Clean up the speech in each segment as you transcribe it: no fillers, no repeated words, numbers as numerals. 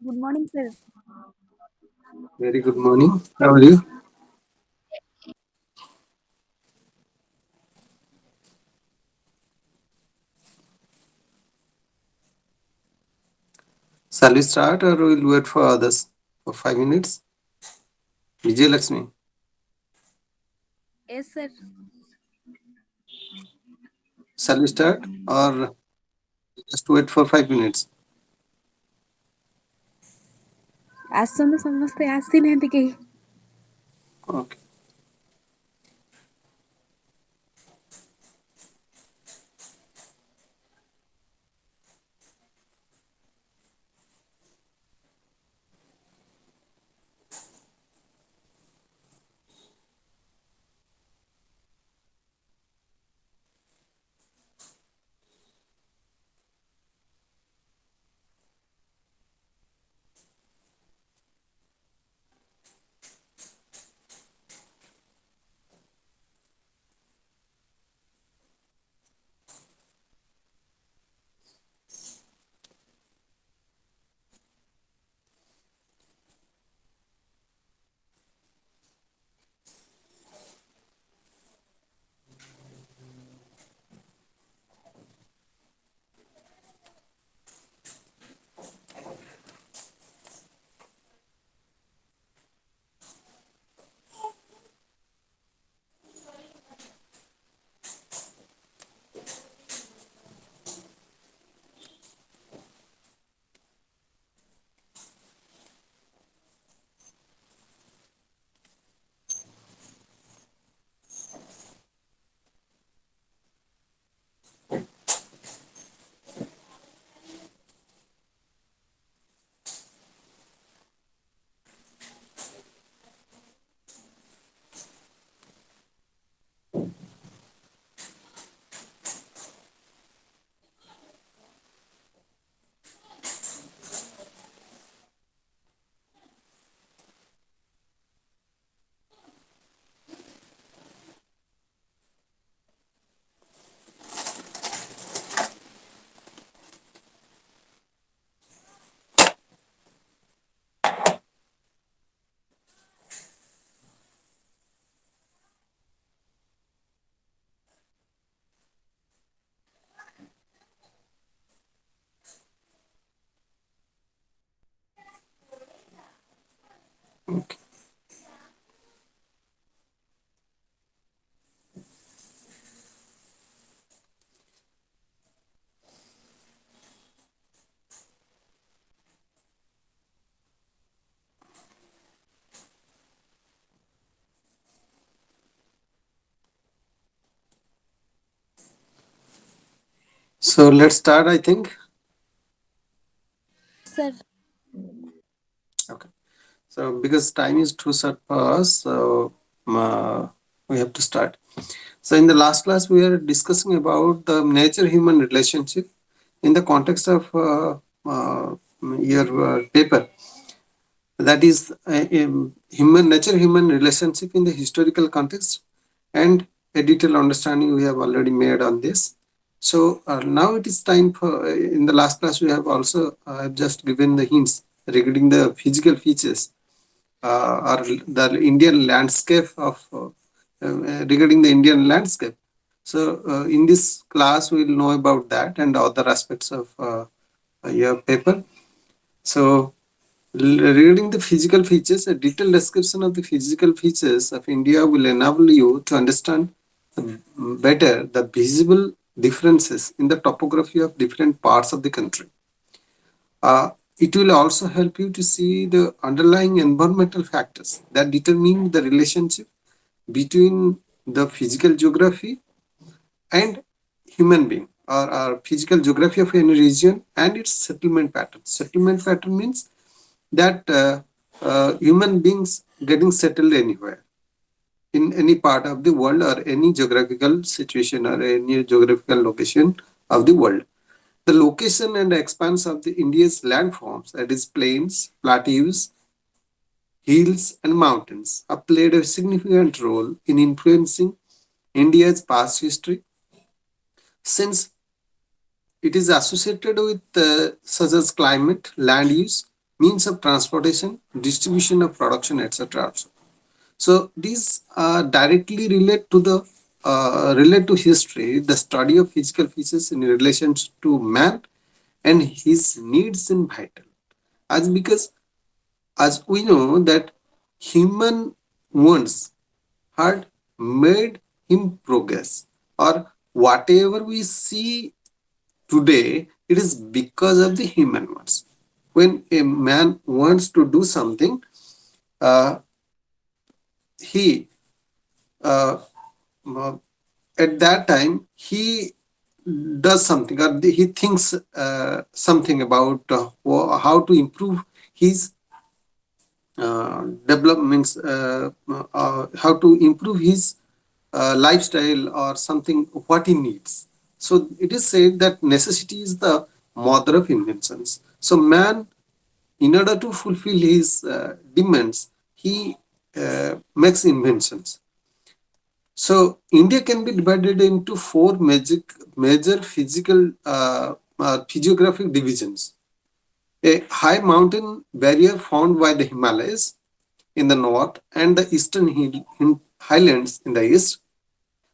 Good morning, sir. Very good morning. How are you? Shall we start or we'll wait for others for 5 minutes? Vijay Lakshmi, Yes, sir. shall we start or just wait for 5 minutes? ଆସନ୍ତୁ ସମସ୍ତେ ଆସିନାହାନ୍ତି କେହି। Okay. Okay. So let's start, I think. Sir. Okay. So because time is too short for us, so we have to start. So in the last class, we were discussing about the nature-human relationship in the context of your paper. That is human nature human relationship in the historical context, and a detailed understanding we have already made on this. So now it is time for in the last class we have also have just given the hints regarding the physical features or the Indian landscape of regarding the Indian landscape. So in this class we will know about that and other aspects of your paper. So reading the physical features, a detailed description of the physical features of India will enable you to understand better the visible differences in the topography of different parts of the country. It will also help you to see the underlying environmental factors that determine the relationship between the physical geography and human being, or physical geography of any region and its settlement pattern. Settlement pattern means that human beings getting settled anywhere in any part of the world or any geographical situation or any geographical location of the world. The location and expanse of the India's landforms, that is plains, plateaus, hills and mountains, have played a significant role in influencing India's past history, since it is associated with such as climate, land use, means of transportation, distribution of production, etc. Also. So these directly relate to history, the study of physical features in relation to man and his needs in vital. As because as we know that human wants had made him progress, or whatever we see today, it is because of the human wants. When a man wants to do something, uh, he uh, uh, at that time he does something, or he thinks something about how to improve his developments, how to improve his lifestyle or something, what he needs. So it is said that necessity is the mother of inventions. So man, in order to fulfill his demands, he makes inventions. So India can be divided into four major physiographic divisions. A high mountain barrier formed by the Himalayas in the north and the eastern highlands in the east.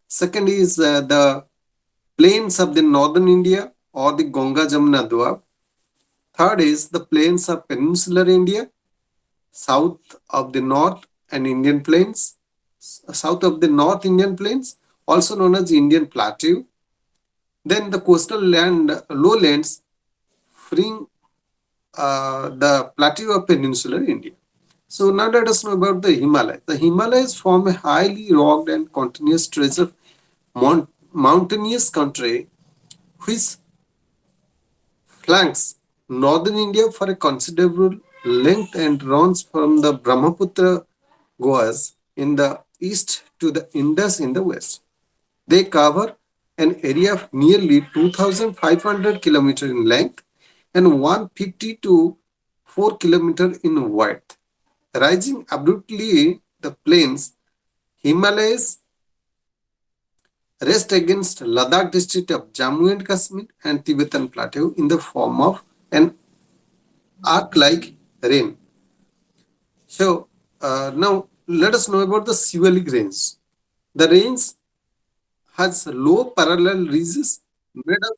Second is the plains of the northern India or the Ganga Jamuna Doab. Third is the plains of peninsular India, south of the North and Indian plains, south of the North Indian plains, also known as Indian Plateau. Then the coastal lowlands freeing the plateau of peninsular India. So now let us know about the Himalayas. The Himalayas form a highly rugged and continuous stretch of mountainous country which flanks northern India for a considerable length and runs from the Brahmaputra Goas in the east to the Indus in the west. They cover an area of nearly 2,500 kilometers in length and 150 to 4 kilometers in width. Rising abruptly the plains, Himalayas rest against Ladakh district of Jammu and Kashmir and Tibetan Plateau in the form of an arc-like rain. So now let us know about the Sivalik range. The range has low parallel ridges made of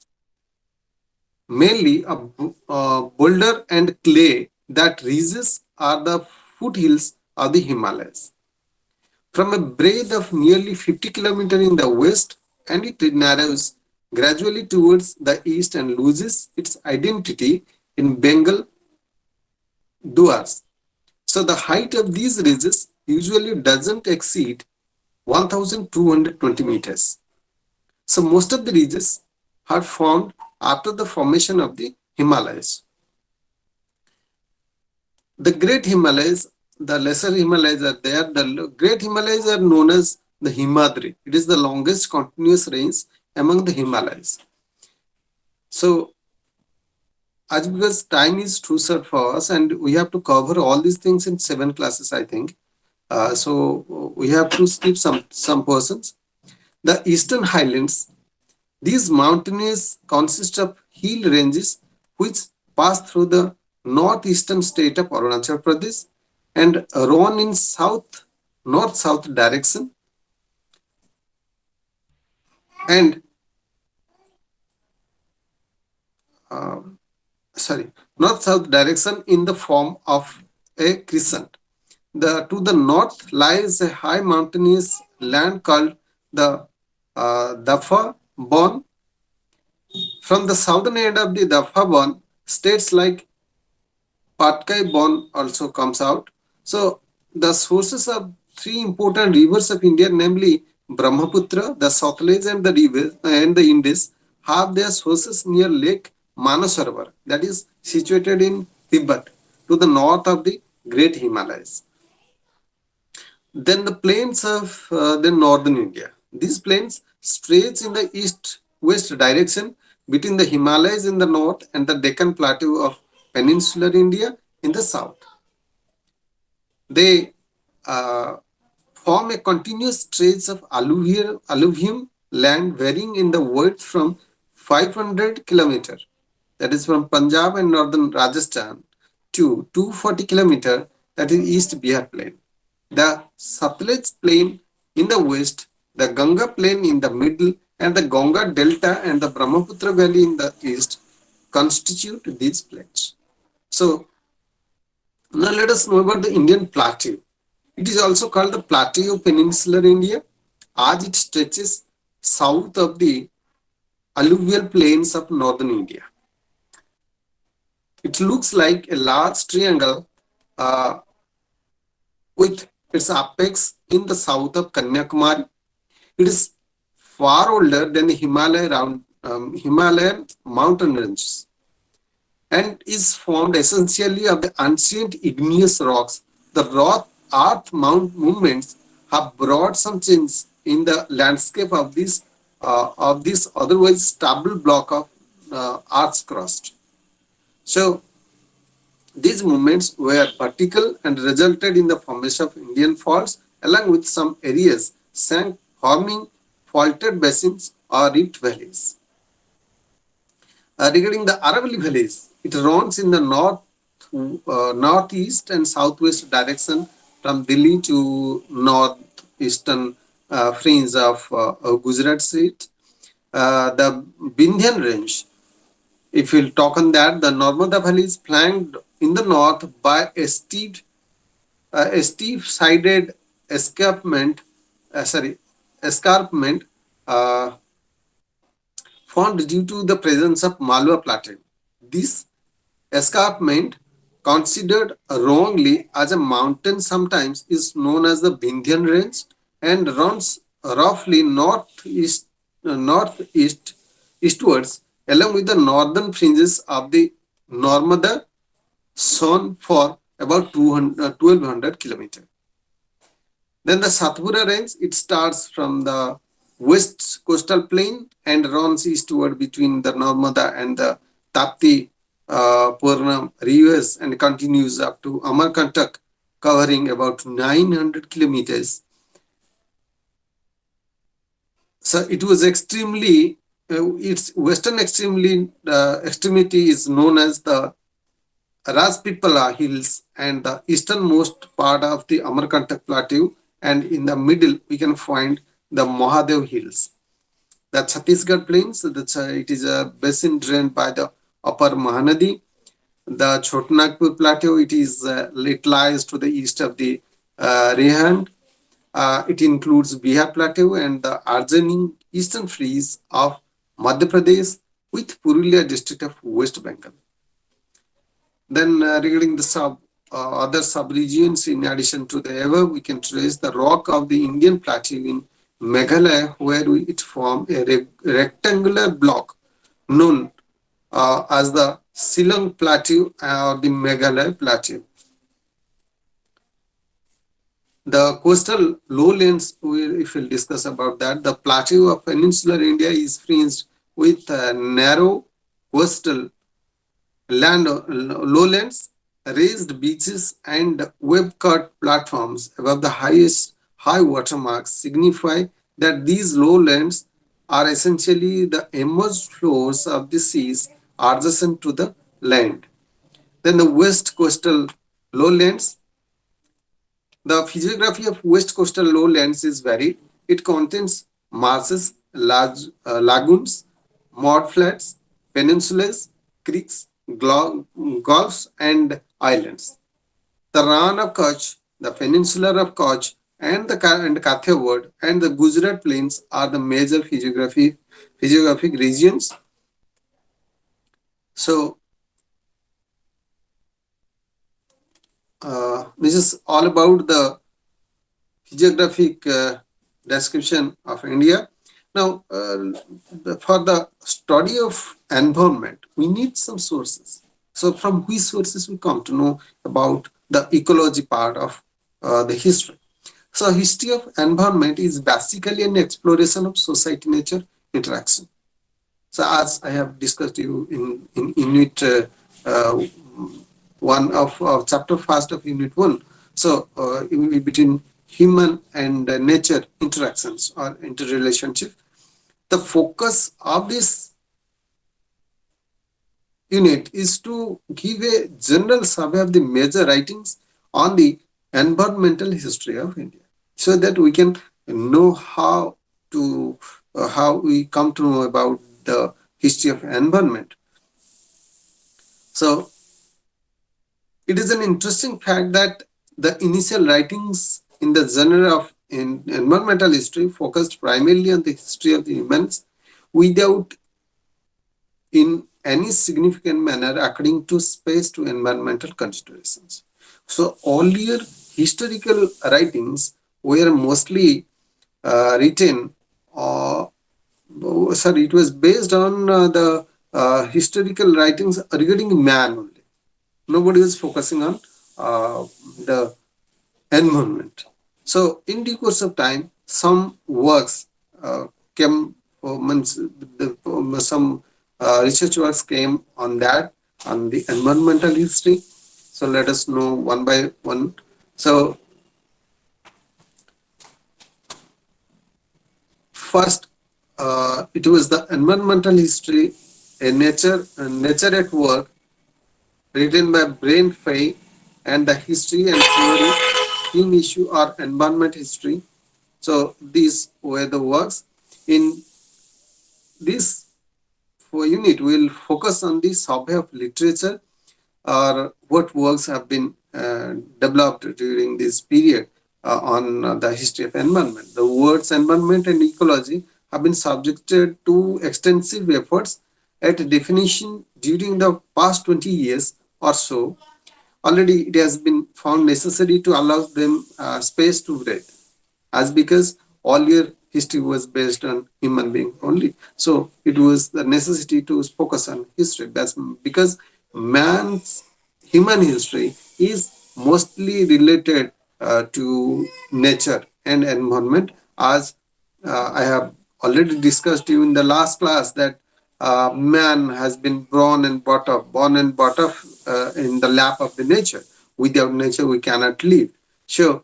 mainly of boulder and clay. That ridges are the foothills of the Himalayas. From a breadth of nearly 50 kilometers in the west, and it narrows gradually towards the east and loses its identity in Bengal duars. So the height of these ridges usually doesn't exceed 1220 meters. So most of the ridges are formed after the formation of the Himalayas. The Great Himalayas, the lesser Himalayas are there. The Great Himalayas are known as the Himadri. It is the longest continuous range among the Himalayas. So, as because time is too short for us and we have to cover all these things in 7 classes, I think. So we have to skip some portions. The Eastern Highlands, these mountains consist of hill ranges which pass through the northeastern state of Arunachal Pradesh and run in north-south direction, and uh, north-south direction in the form of a crescent. To the north lies a high mountainous land called the Dafa Bon. From the southern end of the Dafa Bon, states like Patkai Bon also comes out. So the sources of three important rivers of India, namely Brahmaputra, the Satluj and the river and the Indus, have their sources near Lake Manasarovar, that is situated in Tibet, to the north of the Great Himalayas. Then the plains of the northern India. These plains stretch in the east-west direction between the Himalayas in the north and the Deccan Plateau of peninsular India in the south. They uh, form a continuous stretch of alluvium land varying in the width from 500 kilometers, that is from Punjab and northern Rajasthan, to 240 kilometer, that is East Bihar Plain. The Satluj Plain in the west, the Ganga Plain in the middle, and the Ganga Delta and the Brahmaputra Valley in the east constitute these plains. So now let us know about the Indian Plateau. It is also called the Plateau of Peninsular India, as it stretches south of the alluvial plains of northern India. It looks like a large triangle uh, with its apex in the south of Kanyakumari. It is far older than the Himalayan mountain ranges and is formed essentially of the ancient igneous rocks. The rock earth mount movements have brought some change in the landscape of this otherwise stable block of earth's crust. So these movements were vertical and resulted in the formation of Indian faults, along with some areas sank, forming faulted basins or rift valleys. Regarding the Aravalli Valleys, it runs in the northeast and southwest direction from Delhi to northeastern fringe of Gujarat state. The Vindhyan range, if we'll talk on that, the Narmada Valley is flanked in the north by a steep-sided escarpment, escarpment uh, formed due to the presence of Malwa Plateau. This escarpment, considered wrongly as a mountain, sometimes is known as the Vindhyan Range and runs roughly northeast eastwards along with the northern fringes of the Narmada zone for about 1200 kilometers. Then the Satpura range, it starts from the west coastal plain and runs eastward between the Narmada and the Tapti Purnam rivers and continues up to Amarkantak, covering about 900 kilometers. So it was its western extremity is known as the Rajpipala Hills and the easternmost part of the Amarkantak Plateau, and in the middle we can find the Mahadev Hills. The Chhattisgarh Plains, it is a basin drained by the upper Mahanadi. The Chotnagpur Plateau, it lies to the east of the Rehand. It includes Bihar Plateau and the adjoining eastern fringe of Madhya Pradesh with Purulia district of West Bengal. Then regarding the other sub-regions, in addition to the above, we can trace the rock of the Indian Plateau in Meghalaya, where it forms a rectangular block known as the Shillong Plateau or the Meghalaya Plateau. The coastal lowlands, if we'll discuss about that, the plateau of peninsular India is fringed with narrow coastal lowlands, raised beaches, and wave-cut platforms above the highest high water marks signify that these lowlands are essentially the emerged floors of the seas adjacent to the land. Then the west coastal lowlands. The physiography of west coastal lowlands is varied. It contains marshes, lagoons, mudflats, peninsulas, creeks, gulfs, and islands. The Ran of Kutch, the Peninsula of Kutch, and the Kathiawar and the Gujarat Plains are the major physiographic regions. So, this is all about the geographic description of India. Now, for the study of environment, we need some sources. So, from which sources we come to know about the ecology part of the history? So, history of environment is basically an exploration of society-nature interaction. So, as I have discussed you in unit one of chapter first of unit one. So, between human and nature interactions or interrelationship, the focus of this unit is to give a general survey of the major writings on the environmental history of India, so that we can know to how we come to know about the history of environment. So it is an interesting fact that the initial writings in the genre of environmental history focused primarily on the history of the humans without in any significant manner according to space to environmental considerations. So earlier historical writings were mostly written, uh, sorry, it was based on the historical writings regarding man only. Nobody was focusing on the environment. So, in due course of time, some works came, some research works came on that, on the environmental history. So, let us know one by one. So, first, it was the environmental history, nature at work, written by Brain Fay, and the history and theory, theme issue or environment history. So these were the works. In this unit, we will focus on the survey of literature or what works have been developed during this period on the history of environment. The words environment and ecology have been subjected to extensive efforts at definition during the past 20 years or so. Already it has been found necessary to allow them space to breathe, as because all your history was based on human being only. So it was the necessity to focus on history. That's because man's human history is mostly related to nature and environment, as I have already discussed you in the last class that man has been born and brought up in the lap of the nature. Without nature, we cannot live. So,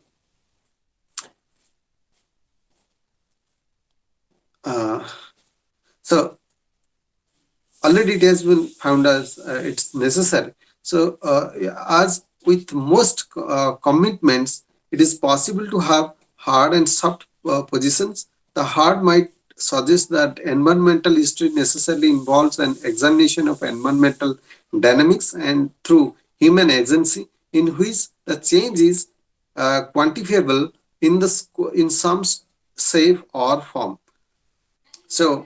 uh, so already it has been found as it's necessary. So, as with most commitments, it is possible to have hard and soft positions. The hard might suggest that environmental history necessarily involves an examination of environmental dynamics and through human agency, in which the change is quantifiable in in some shape or form. So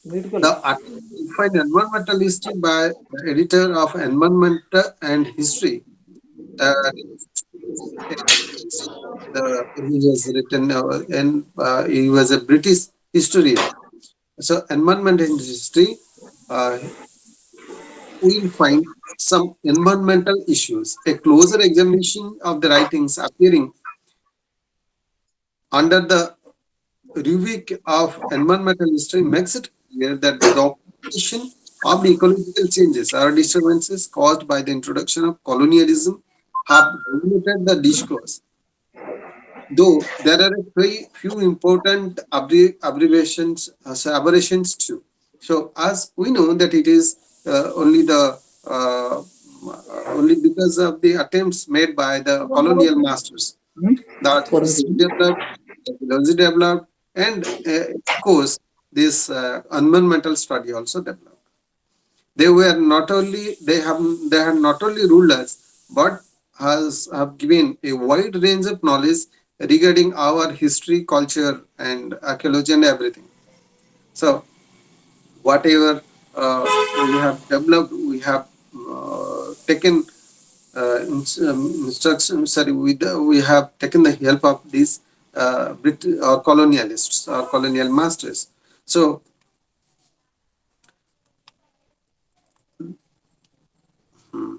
the article defined environmental history by the editor of Environment and History. Uh, he was written and he was a British historian. So, Environment and History, uh, we will find some environmental issues. A closer examination of the writings appearing under the rubric of environmental history makes it clear that the documentation of the ecological changes or disturbances caused by the introduction of colonialism have dominated the discourse. Though there are a few important aberrations too. So, as we know that it is uh, only because of the attempts made by the colonial masters that history developed, technology developed, and of course, this environmental study also developed. They have not only ruled us, but has have given a wide range of knowledge regarding our history, culture, and archaeology and everything. So whatever we have developed, we have taken instruction. Sorry, we have taken the help of these or colonialists or colonial masters. So, hmm,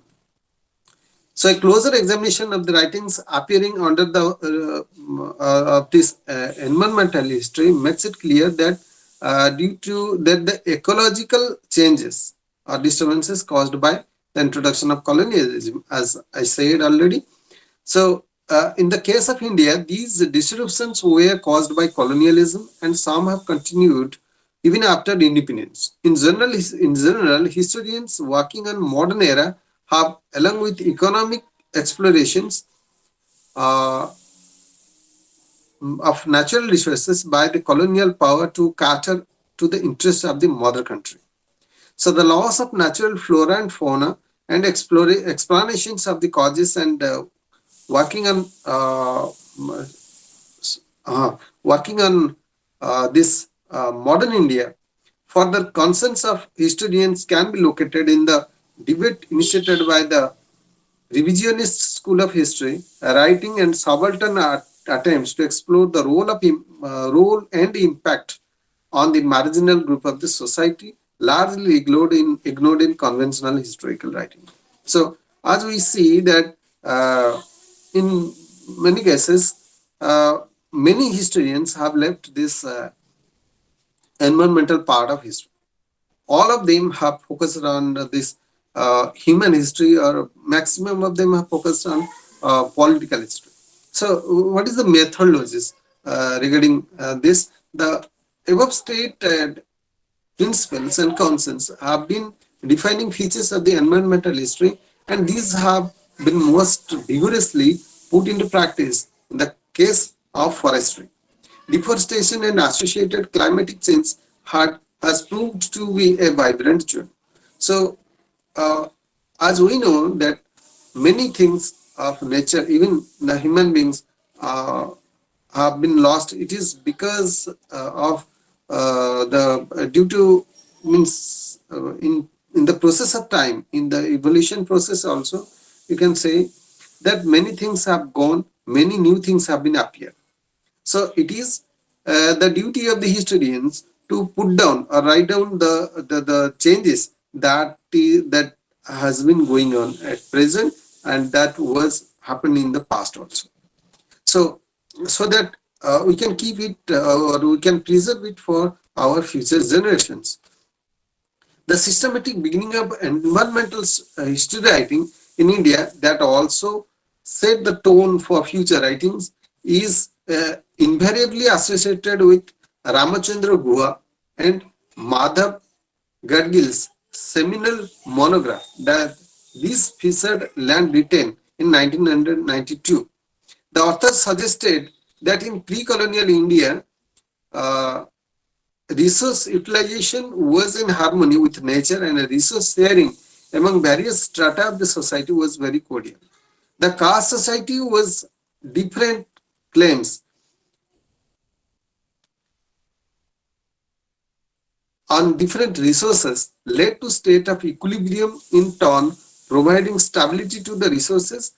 so a closer examination of the writings appearing under the of this environmental history makes it clear that due to that the ecological changes or disturbances caused by the introduction of colonialism, as I said already. So, in the case of India, these disruptions were caused by colonialism, and some have continued even after independence. In general, historians working on modern era have, along with economic explorations uh, of natural resources by the colonial power to cater to the interests of the mother country. So the loss of natural flora and fauna and explanations of the causes and working on working on this modern India. Further concerns of historians can be located in the debate initiated by the revisionist school of history, writing and subaltern attempts to explore the role and impact on the marginal group of the society, largely ignored in conventional historical writing. So, as we see that in many cases, uh, many historians have left this environmental part of history. All of them have focused on this human history, or maximum of them have focused on political history. So, what is the methodologies regarding this? The above stated principles and concepts have been defining features of the environmental history, and these have been most vigorously put into practice in the case of forestry. Deforestation and associated climatic change has proved to be a vibrant journey. So, uh, as we know that many things of nature, even the human beings, have been lost. It is because of the due to means in the process of time, in the evolution process also, you can say that many things have gone, many new things have been appeared. So it is the duty of the historians to put down or write down the changes that has been going on at present and that was happening in the past also. So so that we can keep it or we can preserve it for our future generations. The systematic beginning of environmental history writing in India that also set the tone for future writings is invariably associated with Ramachandra Guha and Madhav Gadgil's seminal monograph that this featured land written in 1992. The author suggested that in pre-colonial India, uh, resource utilization was in harmony with nature and resource sharing among various strata of the society was very cordial. The caste society was different claims on different resources led to state of equilibrium in turn providing stability to the resources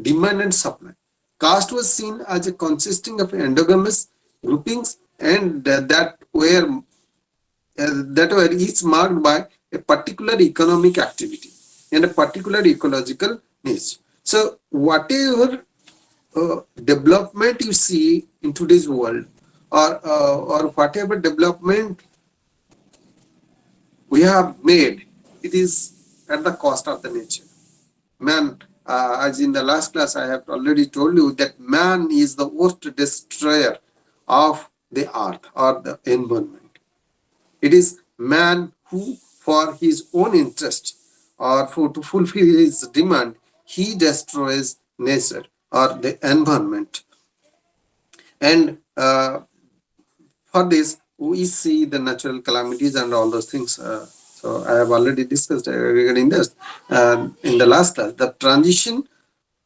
demand and supply. Caste was seen as a consisting of endogamous groupings and that were each marked by a particular economic activity and a particular ecological niche. So whatever development you see in today's world, or whatever development we have made, it is at the cost of the nature. Man, as in the last class, I have already told you that man is the worst destroyer of the earth or the environment. It is man who, for his own interest or to fulfill his demand, he destroys nature or the environment. And for this, we see the natural calamities and all those things. So I have already discussed regarding this in the last class. The transition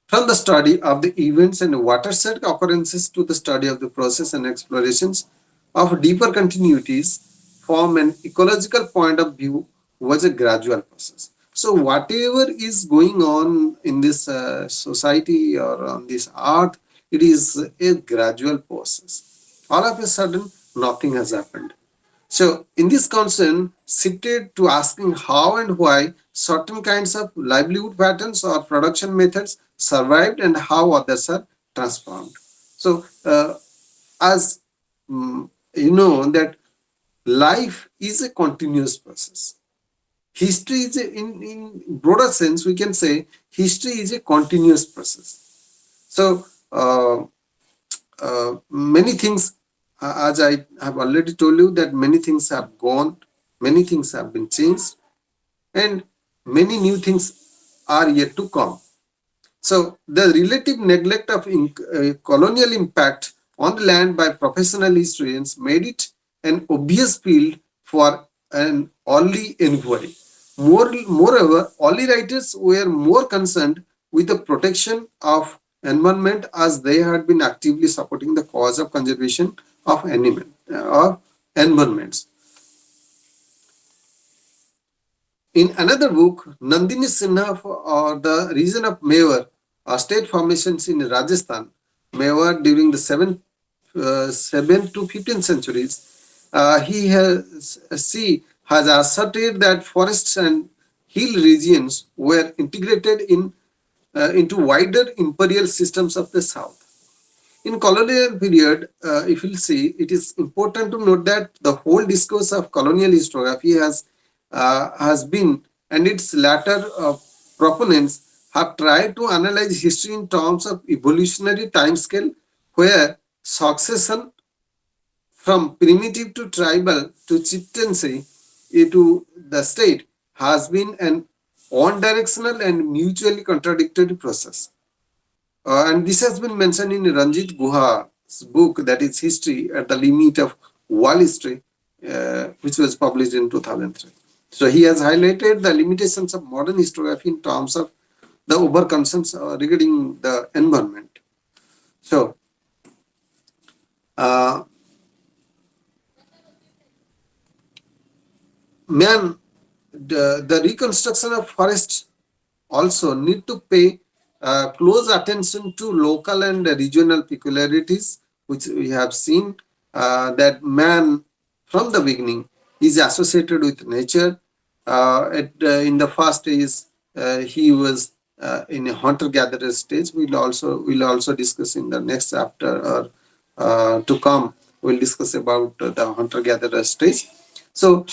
from the study of the events and watershed occurrences to the study of the process and explorations of deeper continuities from an ecological point of view was a gradual process. So whatever is going on in this society or on this earth, it is a gradual process. All of a sudden, nothing has happened. So, in this concern, shifted to asking how and why certain kinds of livelihood patterns or production methods survived and how others are transformed. So, as you know, that life is a continuous process. History is in broader sense, we can say history is a continuous process. So, many things as I have already told you that many things have gone, many things have been changed, and many new things are yet to come. So the relative neglect of colonial impact on the land by professional historians made it an obvious field for an early inquiry. Moreover, early writers were more concerned with the protection of environment as they had been actively supporting the cause of conservation of environments. In another book, Nandini Sinha or the region of Mewar, state formations in Rajasthan, Mewar during the 7th to 15th centuries, has asserted that forests and hill regions were integrated into wider imperial systems of the south. In colonial period, if you'll see, it is important to note that the whole discourse of colonial historiography has been, and its latter proponents have tried to analyze history in terms of evolutionary timescale, where succession from primitive to tribal to chieftaincy to the state has been an one-directional and mutually contradictory process. And this has been mentioned in Ranjit Guha's book, that is History at the Limit of World History, which was published in 2003. So he has highlighted the limitations of modern historiography in terms of the over concerns regarding the environment. So, uh, man, the reconstruction of forests also need to pay close attention to local and regional peculiarities, which we have seen that man from the beginning is associated with nature. In the first is he was in a hunter-gatherer stage. We'll also discuss in the next chapter or to come. We'll discuss about the hunter-gatherer stage. So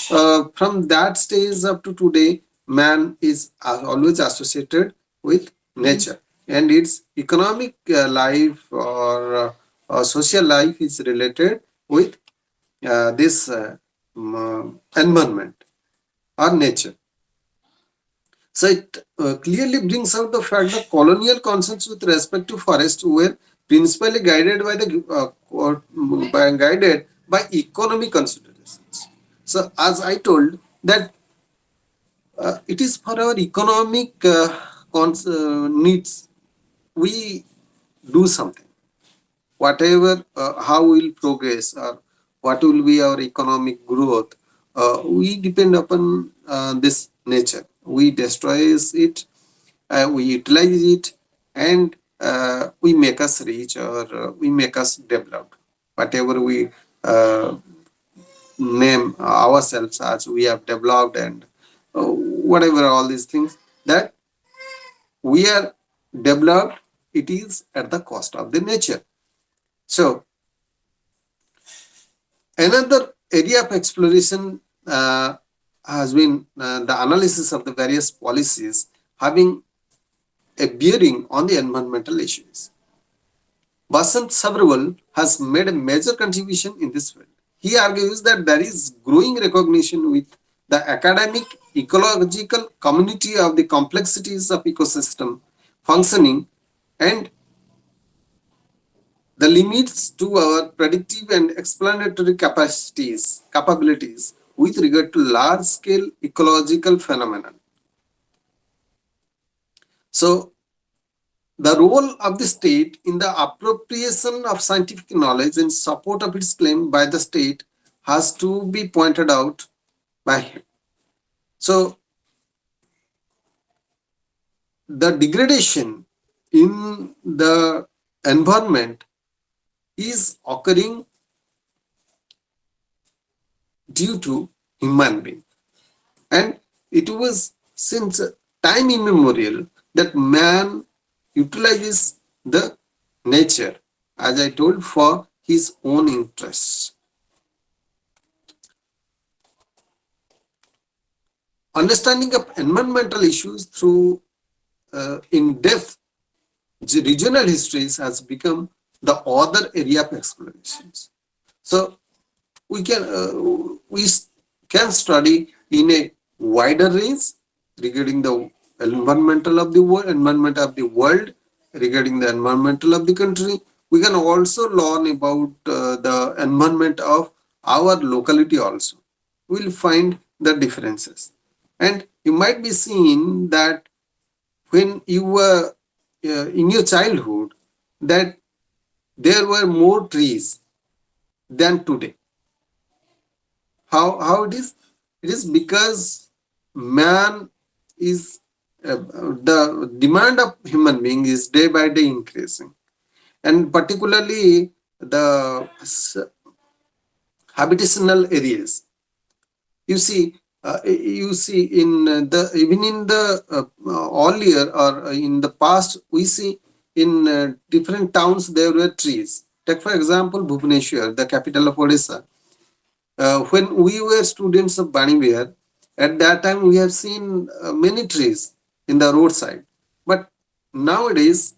from that stage up to today, man is always associated with nature, and its economic life or social life is related with this environment or nature. So it clearly brings out the fact that colonial concepts with respect to forest were principally guided by economic considerations. So as I told that it is for our economic needs we do something. Whatever, how we'll progress or what will be our economic growth, we depend upon this nature. We destroy it, we utilize it, and we make us rich or we make us developed. Whatever we name ourselves as, we have developed, and whatever all these things that we are developed, it is at the cost of the nature. So another area of exploration has been the analysis of the various policies having a bearing on the environmental issues. Basant Sabharwal has made a major contribution in this field. He argues that there is growing recognition with the academic ecological community of the complexities of ecosystem functioning and the limits to our predictive and explanatory capabilities with regard to large-scale ecological phenomena. So, the role of the state in the appropriation of scientific knowledge in support of its claim by the state has to be pointed out by him. So, the degradation in the environment is occurring due to human being, and it was since time immemorial that man utilizes the nature, as I told, for his own interests. Understanding of environmental issues through in-depth regional histories has become the other area of explorations. So we can can study in a wider range regarding the environment of the world, regarding the environmental of the country. We can also learn about the environment of our locality also. We'll find the differences, and you might be seeing that when you were in your childhood, that there were more trees than today. How it is? It is because man is the demand of human being is day by day increasing, and particularly the habitational areas. You see in the even in the earlier or in the past, we see in different towns there were trees. Take for example Bhubaneswar, the capital of Odisha. When we were students of Banivere, at that time we have seen many trees in the roadside. But nowadays,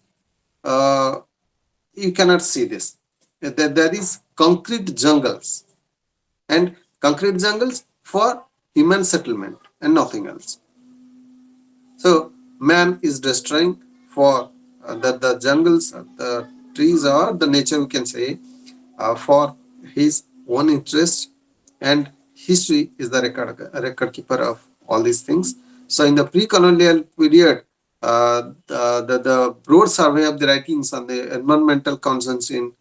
uh, you cannot see this. There is concrete jungles, and concrete jungles for human settlement and nothing else. So man is destroying for the jungles, the trees, or the nature, we can say, for his own interest, and history is the record keeper of all these things. So in the pre-colonial period, the broad survey of the writings on the environmental concerns in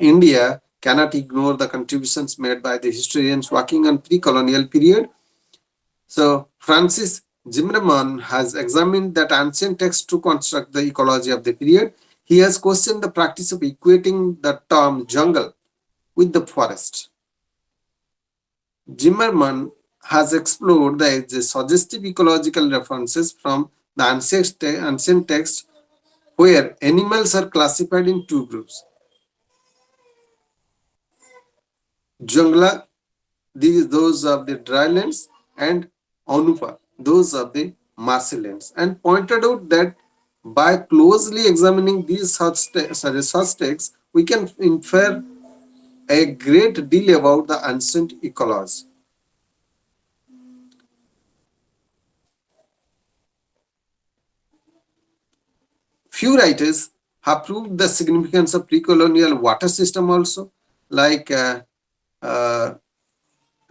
India cannot ignore the contributions made by the historians working on pre-colonial period. So Francis Zimmermann has examined that ancient text to construct the ecology of the period. He has questioned the practice of equating the term jungle with the forest. Zimmermann has explored the suggestive ecological references from the ancient text where animals are classified in two groups: jungla, those of the drylands, and Anupa, those of the marshlands, and pointed out that by closely examining these such texts, we can infer a great deal about the ancient ecology. Few writers have proved the significance of pre-colonial water system also, like uh,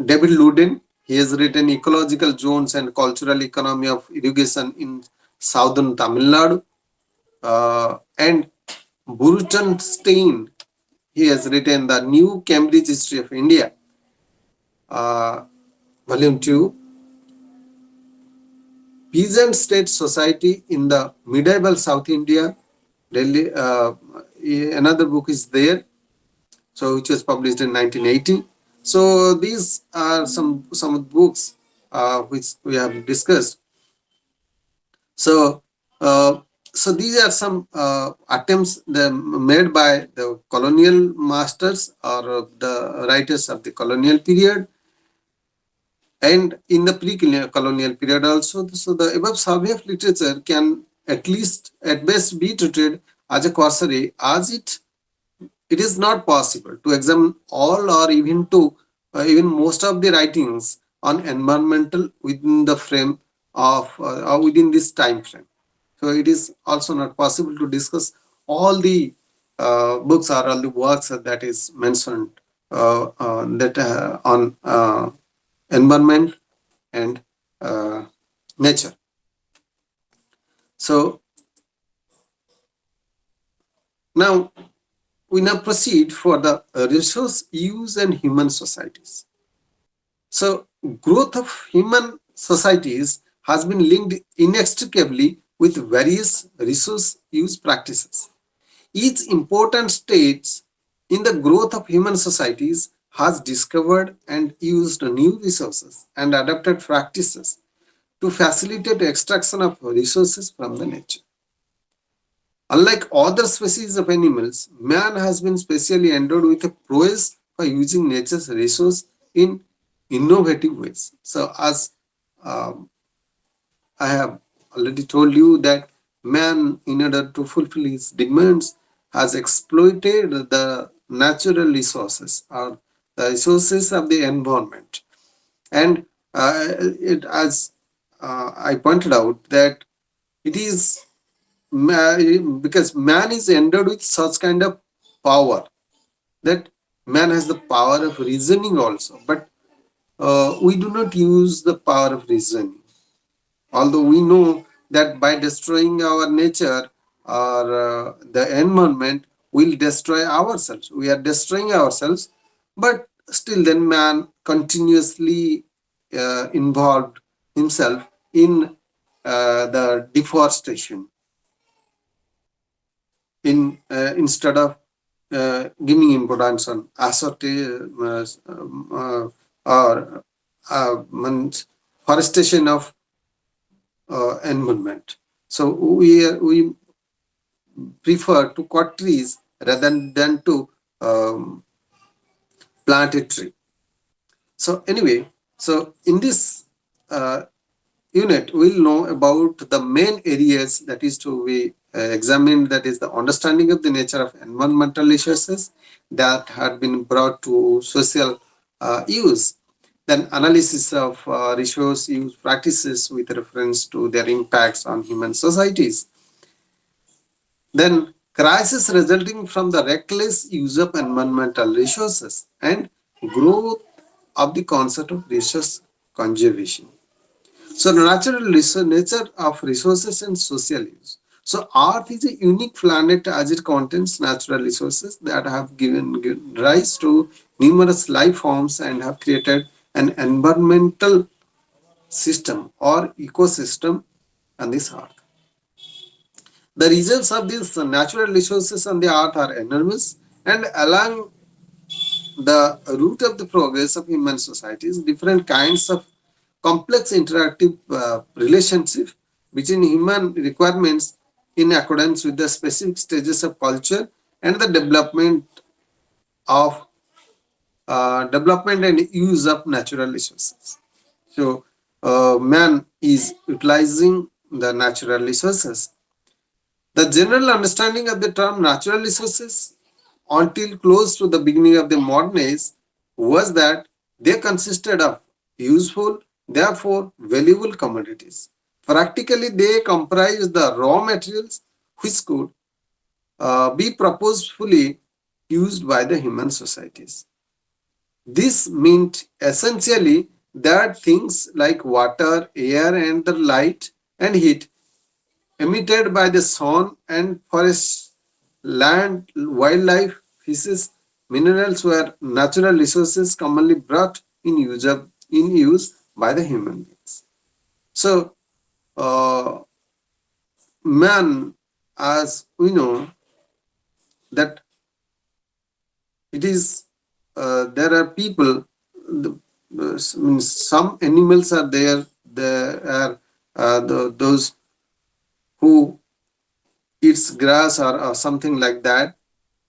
David Luden. He has written Ecological Zones and Cultural Economy of Irrigation in Southern Tamil Nadu. And Burton Stein, he has written the New Cambridge History of India, uh, Volume 2. Peasant State Society in the Medieval South India, Delhi. Another book is there, so which was published in 1980. So these are some books which we have discussed. So so these are some attempts made by the colonial masters or the writers of the colonial period, and in the pre-colonial period also. So the above survey of literature can at best be treated as a cursory, as it is not possible to examine all or even to even most of the writings on environmental within the frame of or within this time frame. So it is also not possible to discuss all the books or all the works that is mentioned that on environment and nature. So now we now proceed for the resource use and human societies. So growth of human societies has been linked inextricably with various resource use practices. Each important stage in the growth of human societies has discovered and used new resources and adapted practices to facilitate extraction of resources from the nature. Unlike other species of animals, man has been specially endowed with a prowess for using nature's resource in innovative ways. So, as um, I have already told you, that man, in order to fulfill his demands, has exploited the natural resources or the resources of the environment. And it, as I pointed out, that it is because man is endowed with such kind of power, that man has the power of reasoning also, but we do not use the power of reasoning, although we know that by destroying our nature or the environment will destroy ourselves, we are destroying ourselves, but still then man continuously involved himself in the deforestation, in instead of giving importance on assertive or means forestation of environment. So we prefer to cut trees rather than to um, plant a tree. So anyway, so in this uh, unit, we'll know about the main areas that is to be examined, that is the understanding of the nature of environmental resources that had been brought to social use, then analysis of resource use practices with reference to their impacts on human societies, then crisis resulting from the reckless use of environmental resources, and growth of the concept of resource conservation. So the nature of resources and social use. So Earth is a unique planet as it contains natural resources that have given rise to numerous life forms and have created an environmental system or ecosystem on this Earth. The reserves of these natural resources on the Earth are enormous, and along the route of the progress of human societies, different kinds of complex interactive relationship between human requirements in accordance with the specific stages of culture and the of development and use of natural resources. So man is utilizing the natural resources. The general understanding of the term natural resources until close to the beginning of the modern age was that they consisted of useful, therefore valuable commodities. Practically, they comprised the raw materials which could be purposefully used by the human societies. This meant essentially that things like water, air, and the light and heat emitted by the sun and forest, land, wildlife, fishes, minerals were natural resources commonly brought in use by the human beings. So, man, as we know, that it is there are people. Means some animals are there. There are those who eats grass or something like that.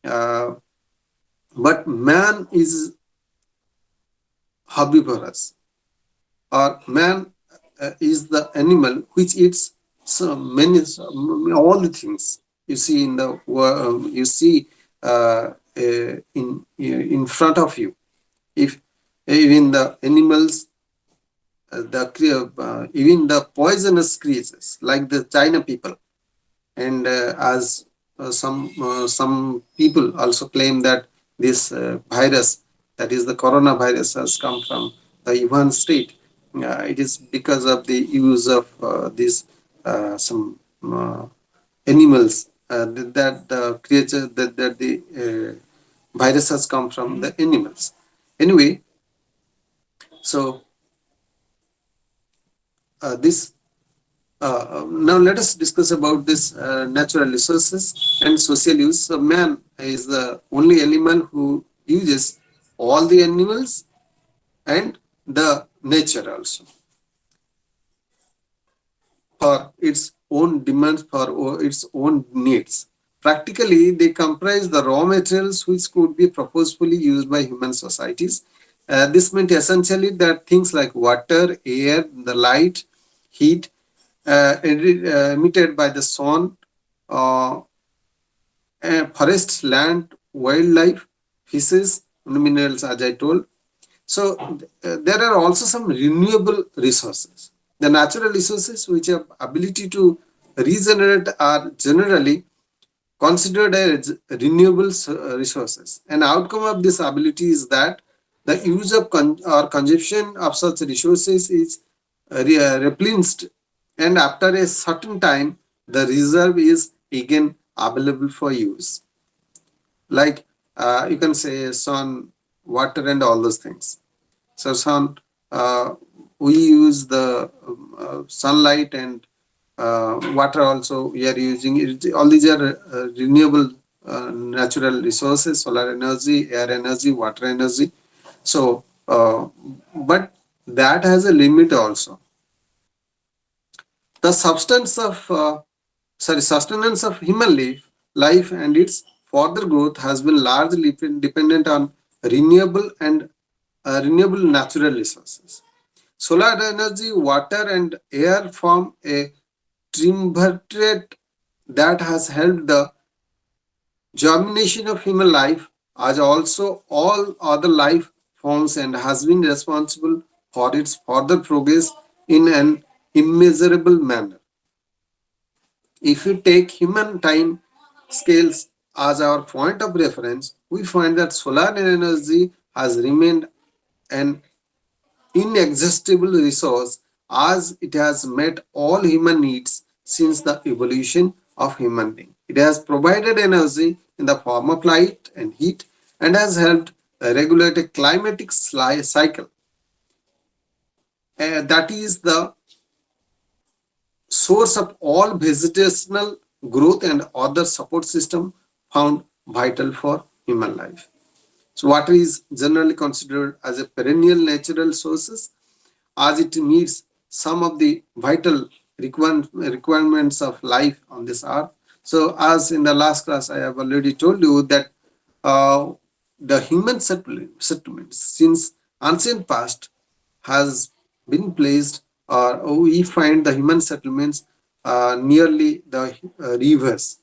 Uh, but man is herbivorous, or man is the animal which eats all the things you see in the world, you see in front of you. If even the animals, even the poisonous creatures like the China people, and as some people also claim that this virus, that is the coronavirus, has come from the Wuhan state. It is because of the use of these some animals, that the creature, that the virus has come from the animals. Anyway, so this now let us discuss about this natural resources and social use. So man is the only animal who uses all the animals and the nature also for its own demands, for its own needs. Practically, they comprise the raw materials which could be purposefully used by human societies. This meant essentially that things like water, air, the light, heat, emitted by the sun, uh, forests, land, wildlife, fishes, minerals, as I told. So there are also some renewable resources. The natural resources which have ability to regenerate are generally considered as renewable resources. An outcome of this ability is that the use of or consumption of such resources is replenished, and after a certain time, the reserve is again available for use. Like you can say sun, water, and all those things. So sun, we use the sunlight, and water also we are using it. All these are renewable natural resources: solar energy, air energy, water energy. So but that has a limit also. The substance of sustenance of human life and its further growth has been largely dependent on renewable and renewable natural resources. Solar energy, water, and air form a triumvirate that has helped the germination of human life, as also all other life forms, and has been responsible for its further progress in an immeasurable manner. If we take human time scales as our point of reference, we find that solar energy has remained an inexhaustible resource as it has met all human needs since the evolution of human being. It has provided energy in the form of light and heat and has helped regulate a climatic cycle. That is the source of all vegetational growth and other support system found vital for human life. So water is generally considered as a perennial natural sources as it meets some of the vital requirements of life on this earth. So as in the last class I have already told you that uh, the human settlements since ancient past has been placed, or we find the human settlements nearly the rivers,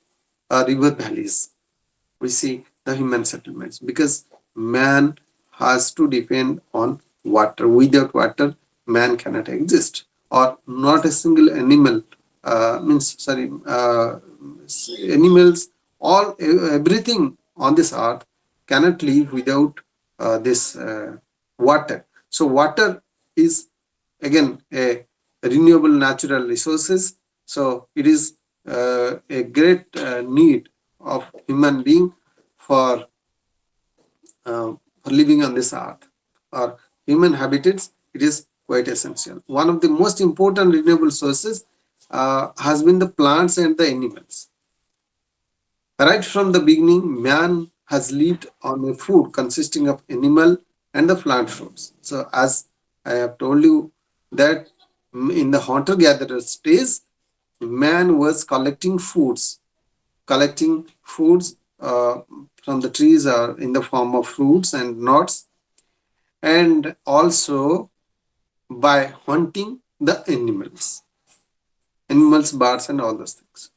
river valleys. We see the human settlements because man has to depend on water. Without water, man cannot exist, or not a single animal. Means sorry, animals, all everything on this earth cannot live without this water. So water is again a renewable natural resources. So it is a great need of human being for for living on this earth or human habitats. It is quite essential. One of the most important renewable sources has been the plants and the animals. Right from the beginning, man has lived on a food consisting of animal and the plant foods. So, as I have told you, that in the hunter-gatherer stage, man was collecting foods from the trees or in the form of fruits and nuts, and also by hunting the animals, birds, and all those things.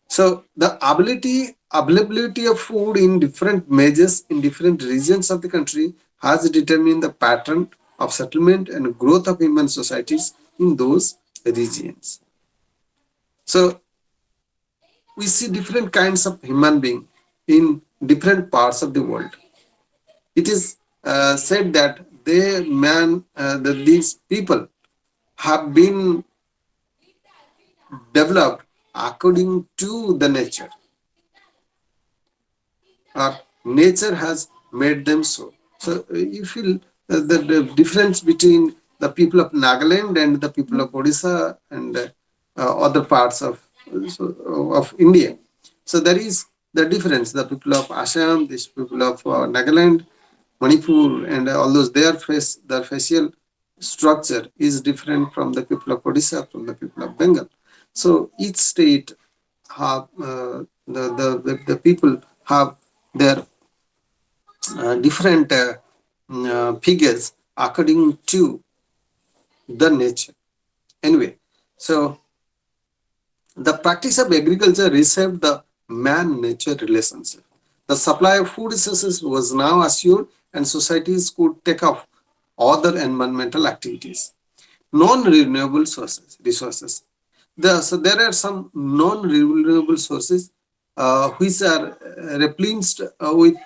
So the availability of food in different measures in different regions of the country has determined the pattern of settlement and growth of human societies in those regions. So we see different kinds of human being in different parts of the world. It is said that these people have been developed according to the nature, or nature has made them so. So you feel the difference between the people of Nagaland and the people of Odisha and other parts of India. So there is the difference. The people of Assam, these people of Nagaland, Manipur, and all those, their facial structure is different from the people of Odisha, from the people of Bengal. So each state have the people have their different figures according to the nature. Anyway, so the practice of agriculture reshaped the man-nature relationship. The supply of food resources was now assured, and societies could take up other environmental activities. Non-renewable sources resources. So there are some non-renewable sources which are replenished with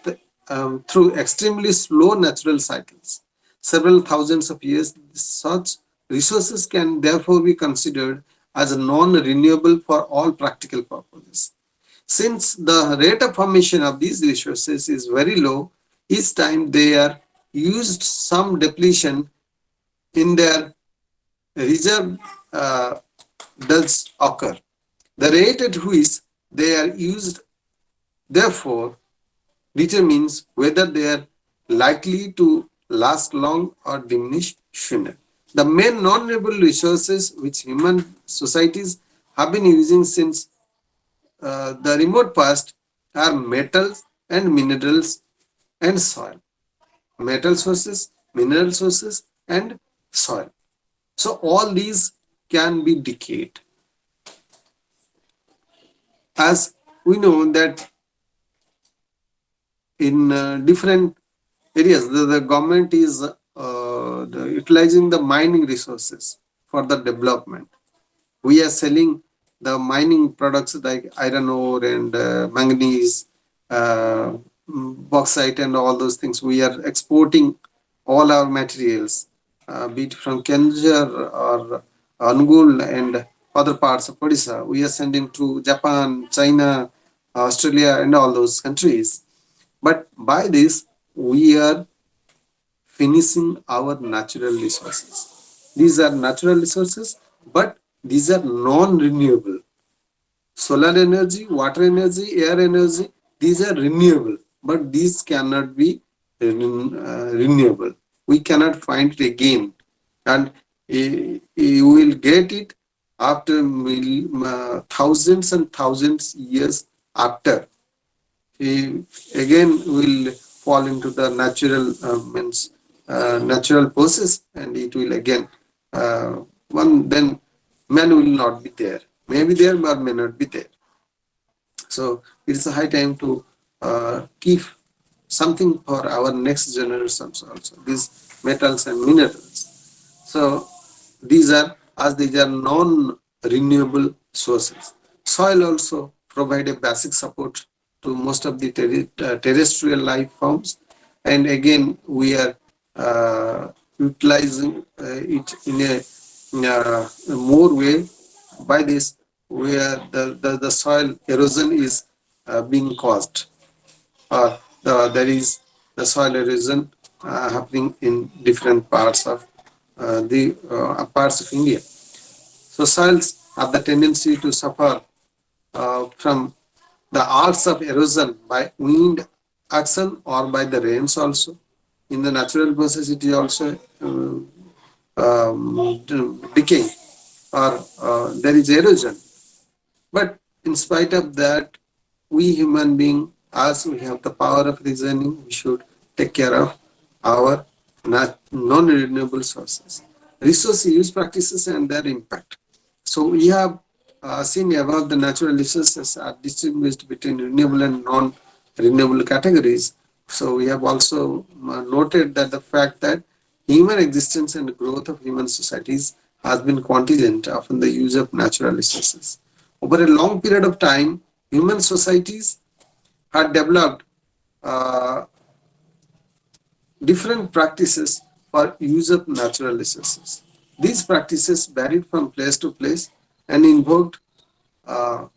through extremely slow natural cycles. Several thousands of years, such resources can therefore be considered as non-renewable for all practical purposes. Since the rate of formation of these resources is very low, each time they are used, some depletion in their reserve does occur. The rate at which they are used, therefore, determines whether they are likely to last long or diminish sooner. The main non-renewable resources which human societies have been using since the remote past are metals and minerals and soil. Metal sources, mineral sources, and soil. So all these can be decayed. As we know that in different areas, the government is utilizing the mining resources for the development. We are selling the mining products like iron ore and manganese, bauxite, and all those things. We are exporting all our materials, be it from Kenjar or Angul and other parts of Odisha. We are sending to Japan, China, Australia, and all those countries. But by this, we are finishing our natural resources. These are natural resources, but these are non-renewable. Solar energy, water energy, air energy, these are renewable, but these cannot be renewable. We cannot find it again, and you will get it after thousands and thousands years after. He again will fall into the natural means natural process, and it will again one then man will not be there, maybe there but may not be there. So it's a high time to keep something for our next generations also, these metals and minerals. So these are, as these are non-renewable sources. Soil also provide a basic support to most of the terrestrial life forms, and again we are utilizing it in a more way. By this, where the soil erosion is being caused, or there is the soil erosion happening in different parts of the parts of India. So soils have the tendency to suffer from the arts of erosion by wind action or by the rains also. In the natural process, it is also decaying, or there is erosion. But in spite of that, we human being, as we have the power of reasoning, we should take care of our non-renewable sources, resource use practices, and their impact. So we have seen above the natural resources are distinguished between renewable and non-renewable categories. So we have also noted that the fact that human existence and growth of human societies has been contingent upon the use of natural resources. Over a long period of time, human societies had developed uh, different practices for use of natural resources. These practices varied from place to place and invoked uh,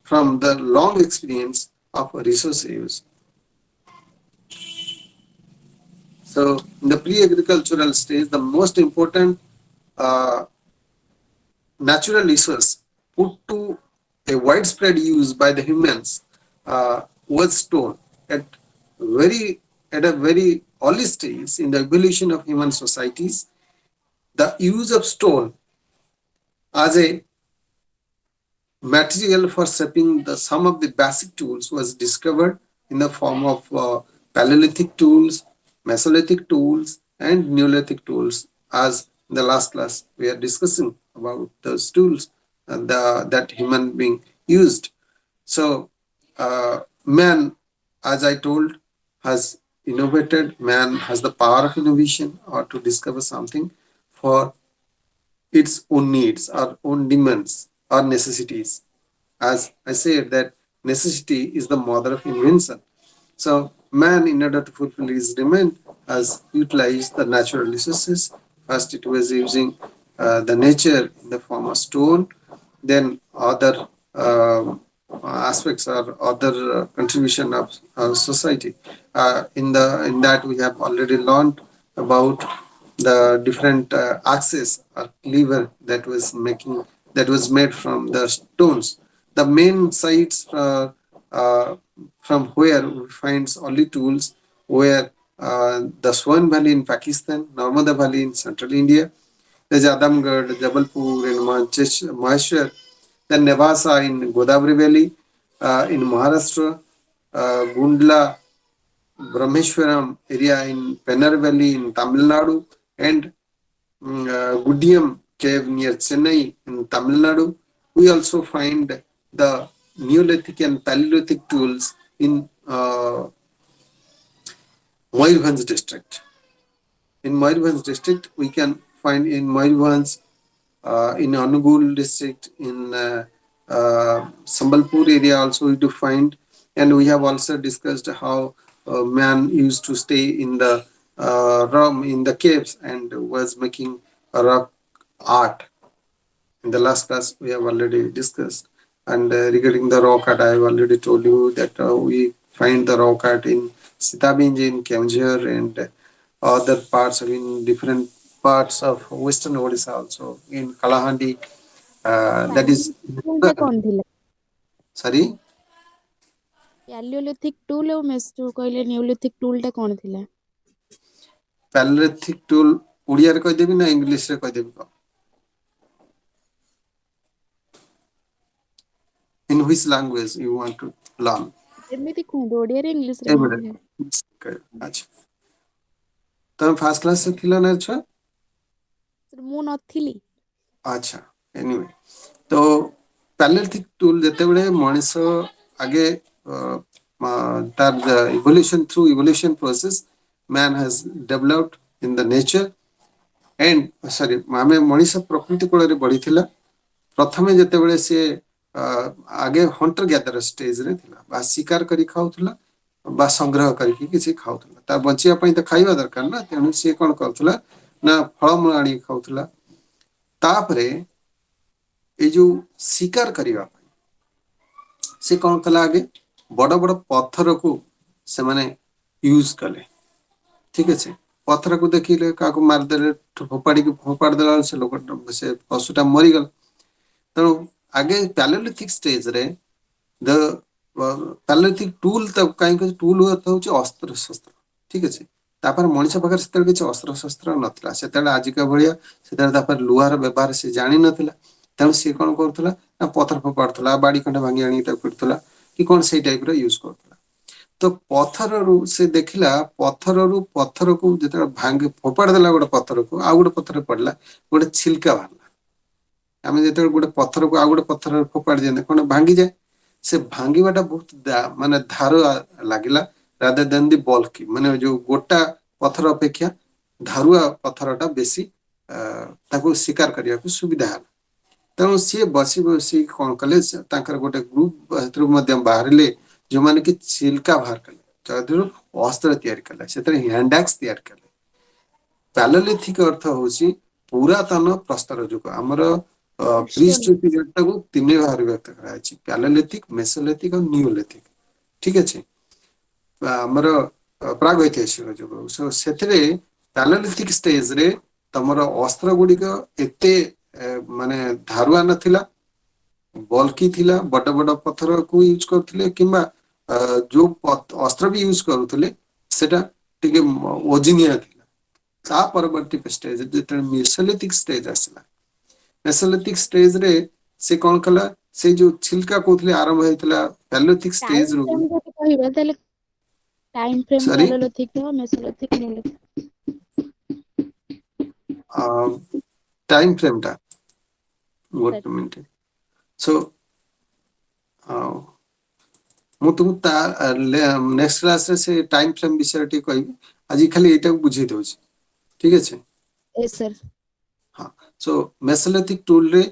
from the long experience of resource use. So, in the pre-agricultural stage, the most important uh, natural resource put to a widespread use by the humans was stone. At very at a very early stage in the evolution of human societies, the use of stone as a material for shaping some of the basic tools was discovered in the form of Paleolithic tools, Mesolithic tools, and Neolithic tools. As in the last class, we are discussing about those tools that human being used. So man, as I told, has innovated. Man has the power of innovation or to discover something for its own needs or own demands or necessities. As I said, that necessity is the mother of invention. So man, in order to fulfill his demand, has utilized the natural resources. First, it was using the nature in the form of stone, then other aspects or other contribution of society. In that we have already learned about the different axis or lever that was made from the stones. The main sites from where we find only tools where the Swan Valley in Pakistan, Narmada Valley in central India, there's Adamgarh, Jabalpur, and Maheshwar, then Nevasa in Godavari Valley, in Maharashtra, Gundla, Brahmeshwaram area in Pennar Valley in Tamil Nadu, and Gudiam cave near Chennai in Tamil Nadu. We also find the Neolithic and Paleolithic tools in Mayurbhanj district. In Mayurbhanj district, we can find in Mayurbhanj, in Anugul district, in Sambalpur area also we do find, and we have also discussed how man used to stay in the in the caves and was making rock art. In the last class, we have already discussed. And regarding the rock art, I have already told you that we find the rock art in Sitabinj in Keonjhar and other parts of in different parts of Western Odisha also in Kalahandi. That is ଟୁଲଟା କଣ ଥିଲା? sorry, ପ୍ୟାଲିଓଲିଥିକ ଟୁଲ ଆଉ ଯୋଉ କହିଲେ ନିଓଲିଥିକ ଟୁଲଟା କଣ ଥିଲା? Paleolithic tool ଓଡ଼ିଆରେ କହିଦେବି ନା ଇଂଲିଶରେ କହିଦେବି କହ? In which language you want to learn? ଏମିତି କୁହନ୍ତୁ, ଓଡିଆରେ ଇଂଲିଶରେ ଏଇଭଳିଆ କୁହନ୍ତୁ। ଆଚ୍ଛା, ତମେ ଫାର୍ଷ୍ଟ କ୍ଲାସରେ ଥିଲ ନା ଛୁଆ? ମୁଁ ନଥିଲି। ଆଚ୍ଛା, ଏନିୱେ, ତ ପ୍ୟାଲେଥିକ ଟୁଲ ଯେତେବେଳେ ମଣିଷ ଆଗେ ତାର evolution through evolution process man has developed in the nature and sorry ଆମେ ମଣିଷ ପ୍ରକୃତି କୂଳରେ ବଢିଥିଲା। ପ୍ରଥମେ ଯେତେବେଳେ ସେ ଆଗେ ହଣ୍ଟର ଗ୍ୟାଦର ଷ୍ଟେଜରେ ଥିଲା, ବା ଶିକାର କରି ଖାଉଥିଲା ବା ସଂଗ୍ରହ କରିକି କିଛି ଖାଉଥିଲା। ତା ବଞ୍ଚିବା ପାଇଁ ତ ଖାଇବା ଦରକାର ନା, ତେଣୁ ସିଏ କଣ କରୁଥିଲା ନା ଫଳମୂଳ ଆଣିକି ଖାଉଥିଲା। ତାପରେ ଏଇ ଯୋଉ ଶିକାର କରିବା ପାଇଁ ସେ କଣ କଲା, ଆଗେ ବଡ ବଡ ପଥରକୁ ସେମାନେ ୟୁଜ କଲେ। ଠିକ ଅଛି, ପଥରକୁ ଦେଖିଲେ କାହାକୁ ମାରିଦେଲେ, ଫୋପାଡ଼ି ଦେଲା ସେ ଲୋକଟା ସେ ପଶୁଟା ମରିଗଲା। ତେଣୁ ଆଗେ ପ୍ୟାଲେଲିଥିକ ଷ୍ଟେଜରେ ଦ ପ୍ୟାଲେଲିଥିକ ଟୁଲ କାହିଁକି ଟୁଲ ହଉଛି ଅସ୍ତ୍ର ଶସ୍ତ୍ର। ଠିକ ଅଛି, ତାପରେ ମଣିଷ ପାଖରେ ସେତେବେଳେ କିଛି ଅସ୍ତ୍ର ଶସ୍ତ୍ର ନଥିଲା। ସେତେବେଳେ ଆଜିକା ଭଳିଆ ସେତେବେଳେ ତାପରେ ଲୁହାର ବ୍ୟବହାର ସେ ଜାଣିନଥିଲା। ତେଣୁ ସିଏ କଣ କରୁଥିଲା ନା ପଥର ଫୋପାଡୁଥିଲା, ବାଡି ଖଣ୍ଡେ ଭାଙ୍ଗି ଆଣିକି ତାକୁ ପିଟୁଥିଲା କି କଣ ସେଇ ଟାଇପର ୟୁଜ କରୁଥିଲା। ତ ପଥରରୁ ସେ ଦେଖିଲା, ପଥରରୁ ପଥରକୁ ଯେତେବେଳେ ଭାଙ୍ଗି ଫୋପାଡ଼ି ଦେଲା ଗୋଟେ ପଥରକୁ, ଆଉ ଗୋଟେ ପଥର ପଡିଲା, ଗୋଟେ ଛିଲକା ବାହାରିଲା। ଆମେ ଯେତେବେଳେ ଗୋଟେ ପଥରକୁ ଆଉ ଗୋଟେ ପଥରରେ ଫୋପାଡ଼ି ଦିଅନ୍ତି କଣ ଭାଙ୍ଗିଯାଏ। ସେ ଭାଙ୍ଗିବାଟା ବହୁତ ମାନେ ଧାର ଲାଗିଲା, ରାଦର ଦେନ ଦି ବଲ୍କି, ମାନେ ଯୋଉ ଗୋଟା ପଥର ଅପେକ୍ଷା ଧାରୁଆ ପଥରଟା ବେଶୀ ତାକୁ ଶିକାର କରିବାକୁ ସୁବିଧା ହେଲା। ତେଣୁ ସିଏ ବସି ବସି କଣ କଲେ, ତାଙ୍କର ଗୋଟେ ଗ୍ରୁପ ସେଥିରୁ ମଧ୍ୟ ବାହାରିଲେ ଯୋଉମାନେ କି ଚିଲ୍କା ବାହାର କଲେ, ତାଦେହରୁ ଅସ୍ତ୍ର ତିଆରି କଲେ, ସେଥିରେ ହ୍ୟାଣ୍ଡ ଆକ୍ସ ତିଆରି କଲେ। ପ୍ୟାଲେଲିଥିକ ଅର୍ଥ ହଉଛି ପୁରାତନ ପ୍ରସ୍ତର ଯୁଗ। ଆମର ପ୍ରିହିଷ୍ଟ୍ରି ପିରିୟଡ ଟାକୁ ତିନି ଭାଗରେ ବ୍ୟକ୍ତ କରାଯାଇଛି, ପ୍ୟାଲେଲିଥିକ, ମେସୋଲିଥିକ ଆଉ ନିଓଲିଥିକ। ଠିକ ଅଛି, ଆମର ପ୍ରାଗୈତିହାସିକ ଯୁଗ। ସେଥିରେ ପ୍ୟାଲେଲିଥିକ ଷ୍ଟେଜରେ ତମର ଅସ୍ତ୍ର ଗୁଡିକ ଏତେ ମାନେ ଧାରୁଆ ନଥିଲା, ବଲ୍କି ଥିଲା। ବଡ ବଡ ପଥରକୁ ୟୁଜ କରୁଥିଲେ, କିମ୍ବା ଯୋଉ ଅସ୍ତ୍ର ବି ୟୁଜ କରୁଥିଲେ ସେଟା ଟିକେ ଓଜନିଆ ଥିଲା। ତା ପରବର୍ତ୍ତୀ ଷ୍ଟେଜ ଯେତେବେଳେ ମେସୋଲିଥିକ ଷ୍ଟେଜ ଆସିଲା, ମେସୋଲିଥିକ ଷ୍ଟେଜରେ ସେ କଣ କଲା, ସେଇ ଯୋଉ ଛିଲକା କହୁଥିଲେ ଆରମ୍ଭ ହେଇଥିଲା ପ୍ୟାଲେଲିଥିକ ଷ୍ଟେଜ ରୁ। କହିବା ତାହେଲେ ଟାଇମ ଫ୍ରେମ ସରି, ପ୍ୟାଲେଲିଥିକ, ମେସୋଲିଥିକ, ନିଓଲିଥିକ। ଟାଇମ ଫ୍ରେମଟା ଗୋଟେ ମିନିଟ। ସୋ ମୁଁ ତୁମକୁ ତା ନେକ୍ସଟ କ୍ଲାସରେ ସେ ଟାଇମ ଫ୍ରେମ୍ ବିଷୟରେ ଟିକେ କହିବି। ଆଜି ଖାଲି ଏଇଟାକୁ ବୁଝେଇ ଦଉଛି, ଠିକ ଅଛି। yes sir ହଁ, show ମେସୋଲିଥିକ ଟୁଲରେ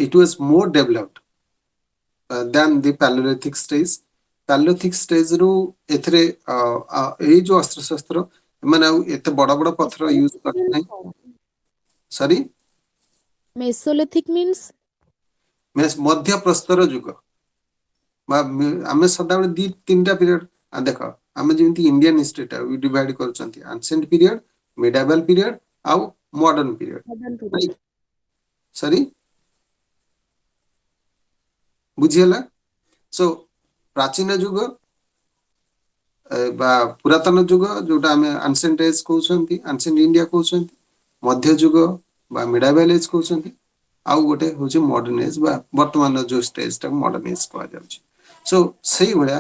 it was more developed than the Paleolithic stage. Paleolithic stage ରୁ ଏଥିରେ ଏଇ ଯୋଉ ଅସ୍ତ୍ରଶସ୍ତ୍ର ଏମାନେ ଆଉ ଏତେ ବଡ ବଡ ପଥର ୟୁଜ କରନ୍ତି ନାହିଁ। ସରି, Mesolithic means ମଧ୍ୟ ପ୍ରସ୍ତର ଯୁଗ ବା ଆମେ ସଦାବେଳେ ଦି ତିନିଟା ପିରିୟଡ ଦେଖ, ଆମେ ଯେମିତି ଇଣ୍ଡିଆନ ହିଷ୍ଟ୍ରି ଡିଭାଇଡ କରୁଛନ୍ତି ଆନସିଏଣ୍ଟ ପିରିୟଡ, ମିଡାଇଭାଲ ପିରିୟଡ ଆଉ ମଡର୍ନ ପିରିୟଡ। modern period. ସରି, ବୁଝିହେଲା? ସୋ ପ୍ରାଚୀନ ଯୁଗ ବା ପୁରାତନ ଯୁଗ ଯୋଉଟା ଆମେ ଆନସିଏଣ୍ଟ ଏଜ କହୁଛନ୍ତି, ଆନସିଏଣ୍ଟ ଇଣ୍ଡିଆ କହୁଛନ୍ତି, ମଧ୍ୟଯୁଗ ବା ମିଡାଇଭାଲ ଏଜ କହୁଛନ୍ତି, ଆଉ ଗୋଟେ ହଉଛି ମଡର୍ନ ଏଜ ବା ବର୍ତ୍ତମାନର ଯୋଉ ଷ୍ଟେଜ ଟାକୁ ମଡର୍ନ ଏଜ କୁହାଯାଉଛି। ସୋ ସେଇଭଳିଆ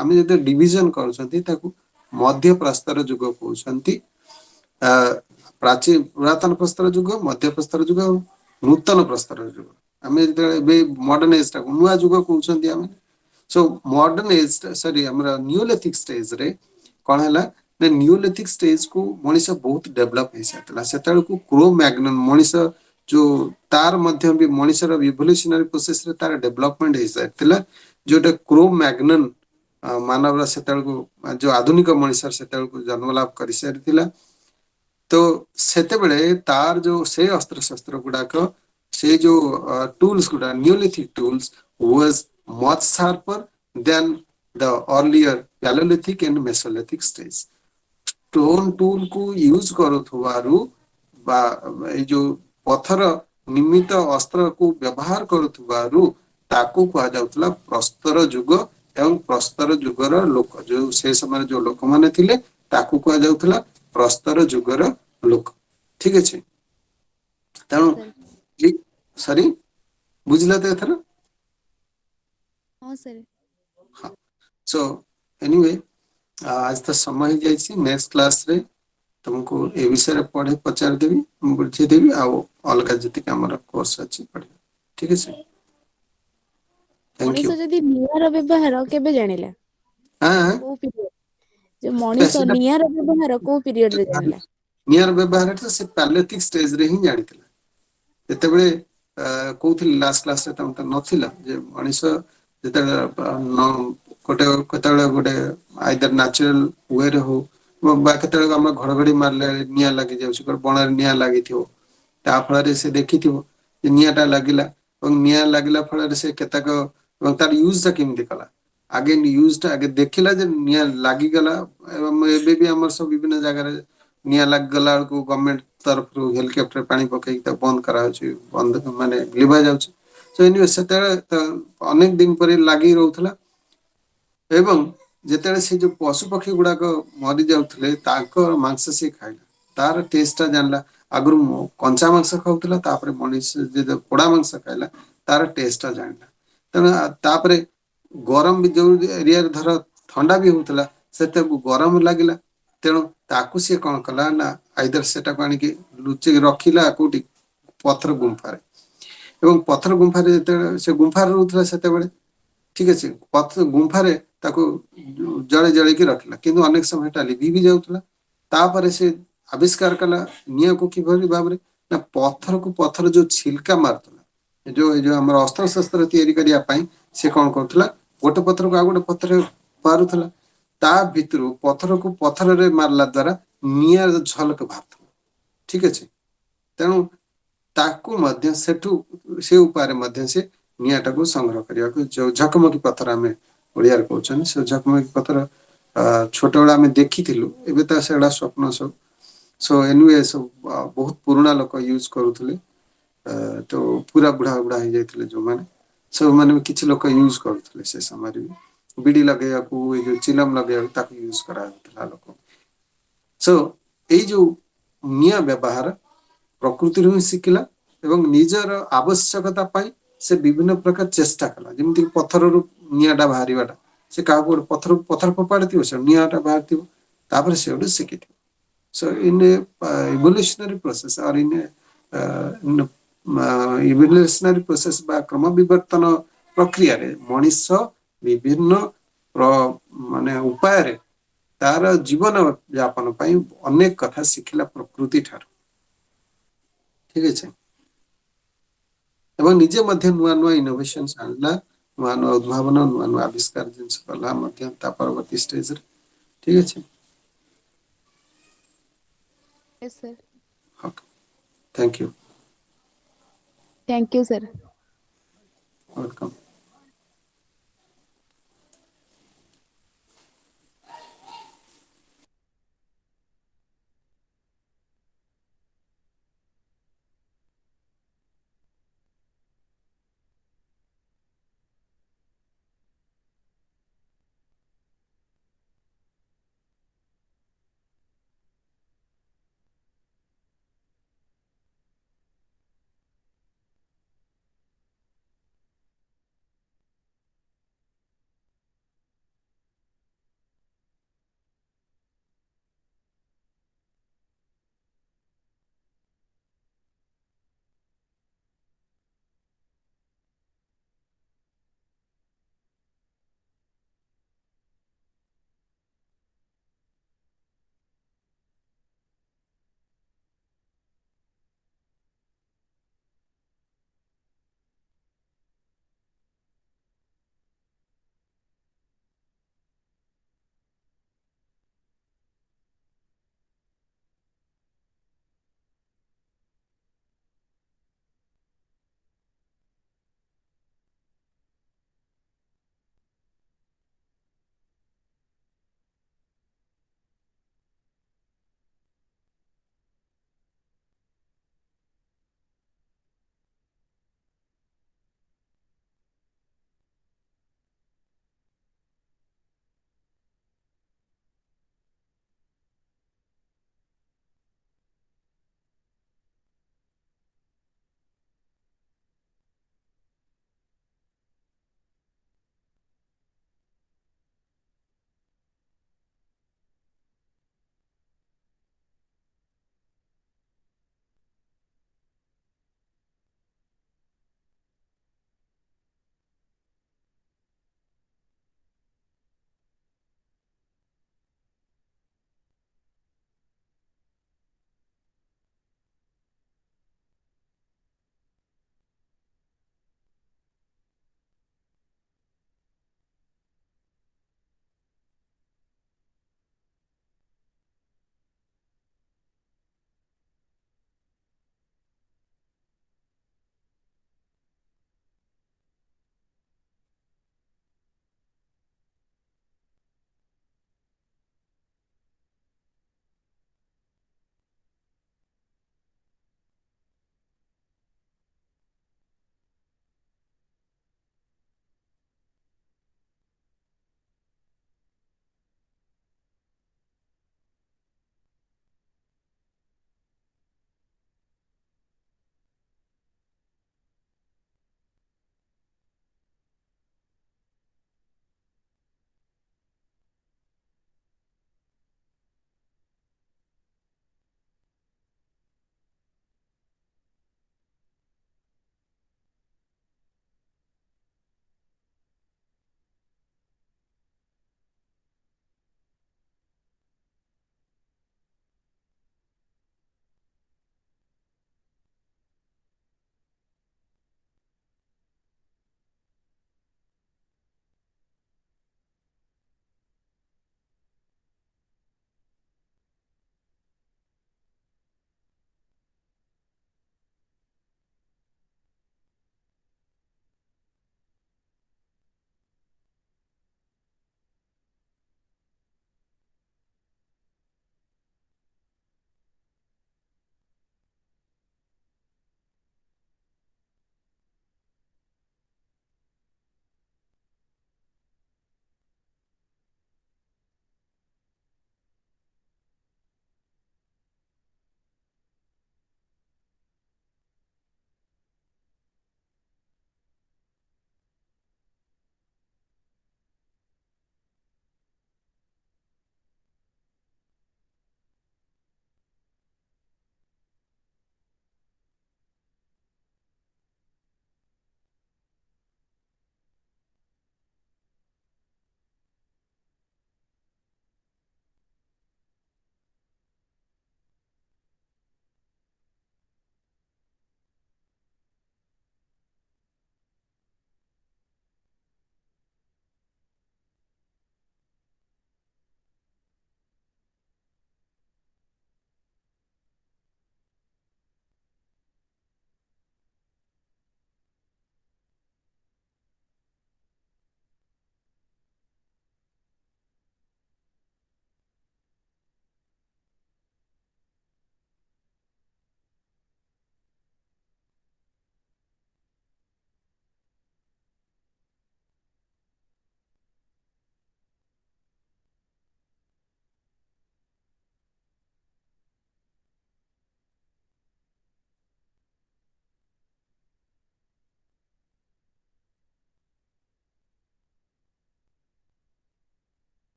ଆମେ ଯଦି ଡିଭିଜନ କରୁଛନ୍ତି ତାକୁ ମଧ୍ୟ ପ୍ରସ୍ତର ଯୁଗ କହୁଛନ୍ତି, ପୁରାତନ ପ୍ରସ୍ତର ଯୁଗ, ମଧ୍ୟ ପ୍ରସ୍ତର ଯୁଗ ଆଉ ନୂତନ ପ୍ରସ୍ତର ଯୁଗ। ଆମେ ଯେତେବେଳେ ଏବେ ମଡର୍ନ ଏଜ ଟାକୁ ନୂଆ ଯୁଗ କହୁଛନ୍ତି ଆମେ। ସୋ ମଡର୍ନ ଏଜ ସରି ଆମର ନିଓଲିଥିକ ଷ୍ଟେଜରେ କଣ ହେଲା ନା, ନିଓଲିଥିକ ଷ୍ଟେଜ କୁ ମଣିଷ ବହୁତ ଡେଭଲପ ହେଇସାରିଥିଲା। ସେତେବେଳକୁ କ୍ରୋ ମ୍ୟାଗ୍ନନ ମଣିଷ ଯୋଉ ତାର ମଧ୍ୟ ବି ମଣିଷର ଇଭଲ୍ୟୁସନାରୀ ପ୍ରୋସେସରେ ତାର ଡେଭଲପମେଣ୍ଟ ହେଇସାରିଥିଲା, ଯୋଉଟା କ୍ରୋ ମ୍ୟାଗ୍ନନ ମାନବର ସେତେବେଳକୁ ଯୋଉ ଆଧୁନିକ ମଣିଷର ସେତେବେଳକୁ ଜନ୍ମ ଲାଭ କରିସାରିଥିଲା। ତ ସେତେବେଳେ ତାର ଯୋଉ ସେ ଅସ୍ତ୍ରଶସ୍ତ୍ର ଗୁଡାକ, ସେ ଯୋଉ ଟୁଲ୍ସ ଗୁଡା neolithic tools was much sharper than the earlier palaeolithic and mesolithic stage. Stone tool କୁ ୟୁଜ କରୁଥିବାରୁ ବା ଏଇ ଯୋଉ ପଥର ନିମିତ ଅସ୍ତ୍ରକୁ ବ୍ୟବହାର କରୁଥିବାରୁ ତାକୁ କୁହାଯାଉଥିଲା ପ୍ରସ୍ତର ଯୁଗ। ଏବଂ ପ୍ରସ୍ତର ଯୁଗର ଲୋକ ଯୋଉ ସେ ସମୟରେ ଯୋଉ ଲୋକମାନେ ଥିଲେ ତାକୁ କୁହାଯାଉଥିଲା ପ୍ରସ୍ତର ଯୁଗର ଲୋକ, ଠିକ ଅଛି। ତେଣୁ sir ସରି, ବୁଝିଲ ତ ଏଥର? ହଁ sir ହଁ, ସୋ ଏନିୱେ ଆଜି ତ ସମୟ ହେଇଯାଇଛି। ନେକ୍ସଟ କ୍ଲାସରେ ତୁମକୁ ଏ ବିଷୟରେ ପଚାରିଦେବି, ମୁଁ ବୁଝେଇଦେବି, ଆଉ ଅଲଗା ଯେତିକି ଆମର କୋର୍ସ ଅଛି ପଢିବା, ଠିକ ଅଛି। Thank you. ମଣିଷ ଯଦି ନିଆଁର ବ୍ୟବହାର କେବେ ଜାଣିଲା? ହଁ, କୋଉ ପିରିୟଡ? ଯେ ମଣିଷ ସେଟା ନିଆଁର ବ୍ୟବହାର କୋଉ ପିରିୟଡ ରେ ଜାଣିଲା? ନିଆଁର ବ୍ୟବହାର ସେ ପ୍ୟାଲେଥିକ ଷ୍ଟେଜରେ ହିଁ ଜାଣିଥିଲା। ଯେତେବେଳେ କହୁଥିଲି ଲାଷ୍ଟ କ୍ଲାସରେ ତମେ ତ ନଥିଲା, ଯେ ମଣିଷ ଯେତେବେଳେ କେତେବେଳେ ଗୋଟେ ଆଇଦର ନ୍ୟାଚୁରାଲ ୱେରେ ହଉ ବା କେତେବେଳେ ଆମ ଘଡଘଡି ମାରିଲେ ନିଆଁ ଲାଗି ଯାଉଛି, ବଣରେ ନିଆଁ ଲାଗିଥିବ, ତା ଫଳରେ ସେ ଦେଖିଥିବ ଯେ ନିଆଁ ଟା ଲାଗିଲା, ଏବଂ ନିଆଁ ଲାଗିଲା ଫଳରେ ସେ କେତେକ ଏବଂ ତାର ୟୁଜ ଟା କେମିତି କଲା, ଆଗେ ୟୁଜ ଟା ଆଗେ ଦେଖିଲା ଯେ ନିଆଁ ଲାଗିଗଲା। ଏବଂ ଏବେ ବି ଆମର ସବୁ ବିଭିନ୍ନ ଜାଗାରେ ନିଆଁ ଲାଗିଗଲା ବେଳକୁ ଗଭର୍ଣମେଣ୍ଟ ତରଫରୁ ହେଲିକପ୍ଟର ପାଣି ପକେଇକି ତାକୁ ବନ୍ଦ କରାହଉଛି, ବନ୍ଦ ମାନେ ଲିଭା ଯାଉଛି। ସେତେବେଳେ ଅନେକ ଦିନ ପରେ ଲାଗି ରହୁଥିଲା। ଏବଂ ଯେତେବେଳେ ସେ ଯୋଉ ପଶୁ ପକ୍ଷୀ ଗୁଡାକ ମରି ଯାଉଥିଲେ ତାଙ୍କ ମାଂସ ସିଏ ଖାଇଲା, ତାର ଟେଷ୍ଟ ଟା ଜାଣିଲା। ଆଗରୁ କଞ୍ଚା ମାଂସ ଖାଉଥିଲା, ତାପରେ ମଣିଷ ପୋଡା ମାଂସ ଖାଇଲା, ତାର ଟେଷ୍ଟ ଟା ଜାଣିଲା। ତେଣୁ ତାପରେ ଗରମ ବି ଯୋଉ ଏରିଆରେ ଧର ଥଣ୍ଡା ବି ହଉଥିଲା ସେତେକୁ ଗରମ ଲାଗିଲା, ତେଣୁ ତାକୁ ସିଏ କଣ କଲା ନା ଆଇଦର ସେଟାକୁ ଆଣିକି ଲୁଚେଇକି ରଖିଲା କୋଉଠି, ପଥର ଗୁମ୍ଫାରେ। ଏବଂ ପଥର ଗୁମ୍ଫାରେ ଯେତେବେଳେ ସେ ଗୁମ୍ଫାରେ ରହୁଥିଲା ସେତେବେଳେ, ଠିକ ଅଛି, ପଥର ଗୁମ୍ଫାରେ ତାକୁ ଜଳେଇ ଜଳେଇକି ରଖିଲା, କିନ୍ତୁ ଅନେକ ସମୟ ହେଟା ଲିଭି ବି ଯାଉଥିଲା। ତାପରେ ସେ ଆବିଷ୍କାର କଲା ନିଆଁକୁ କିଭଳି ଭାବରେ ନା ପଥରକୁ ପଥର ଯୋଉ ଛିଲକା ମାରୁଥିଲା, ଏଇ ଯୋଉ ଆମର ଅସ୍ତ୍ରଶସ୍ତ୍ର ତିଆରି କରିବା ପାଇଁ ସେ କଣ କରୁଥିଲା, ଗୋଟେ ପଥରକୁ ଆଉ ଗୋଟେ ପଥର ମାରୁଥିଲା, ତା ଭିତରୁ ପଥରକୁ ପଥରରେ ମାରିଲା ଦ୍ଵାରା ନିଆଁର ଝଲକ ବାହାରୁଥିଲା, ଠିକ ଅଛି। ତେଣୁ ତାକୁ ମଧ୍ୟ ସେଠୁ ସେ ଉପାୟରେ ମଧ୍ୟ ସେ ନିଆଁ ଟାକୁ ସଂଗ୍ରହ କରିବାକୁ, ଯୋଉ ଝକମକି ପଥର ଆମେ ଓଡିଆରେ କହୁଛନ୍ତି, ସେ ଝକମକି ପଥର ଛୋଟବେଳେ ଆମେ ଦେଖିଥିଲୁ, ଏବେ ତ ସେଗୁଡା ସ୍ୱପ୍ନ ସବୁ। ସୋ ଏନିୱେ ସବୁ ବହୁତ ପୁରୁଣା ଲୋକ ୟୁଜ କରୁଥିଲେ। ତ ପୁରା ବୁଢା ବୁଢା ହେଇଯାଇଥିଲେ ଯୋଉମାନେ, ସବୁମାନେ ବି କିଛି ଲୋକ ୟୁଜ କରୁଥିଲେ ସେ ସମୟରେ ବି। ବିଡି ଲଗେଇବାକୁ, ଏଇ ଯୋଉ ଚିଲମ ଲଗେଇବାକୁ ତାକୁ ୟୁଜ କରାଯାଉଥିଲା ଲୋକ। ସୋ ଏଇ ଯୋଉ ନିଆଁ ବ୍ୟବହାର ପ୍ରକୃତିରୁ ହିଁ ଶିଖିଲା, ଏବଂ ନିଜର ଆବଶ୍ୟକତା ପାଇଁ ସେ ବିଭିନ୍ନ ପ୍ରକାର ଚେଷ୍ଟା କଲା, ଯେମିତିକି ପଥରରୁ ନିଆଁ ଟା ବାହାରିବାଟା, ସେ କାହାକୁ ଗୋଟେ ପଥର ଫୋପାଡିଥିବ, ସେ ନିଆଁ ଟା ବାହାରିଥିବ, ତାପରେ ସେ ଗୋଟେ ଶିଖିଥିବ। So in a evolutionary process or in a evolutionary process ବା କ୍ରମ ବିବର୍ତ୍ତନ ପ୍ରକ୍ରିୟାରେ ମଣିଷ ବିଭିନ୍ନ ମାନେ ଉପାୟରେ ତାର ଜୀବନ ଯାପନ ପାଇଁ ଅନେକ କଥା ଶିଖିଲା ପ୍ରକୃତି ଠାରୁ। ଠିକ ଅଛି। ଏବଂ ନିଜେ ମଧ୍ୟ ନୂଆ ନୂଆ ଇନୋଭେସନ ଆଣିଲା, ନୂଆ ନୂଆ ଉଦ୍ଭାବନ, ନୂଆ ନୂଆ ଆବିଷ୍କାର ଜିନିଷ କଲା ମଧ୍ୟ ତା ପରବର୍ତ୍ତୀ ଷ୍ଟେଜରେ। ଠିକ ଅଛି। Yes, sir. Okay, thank you. Thank you, sir.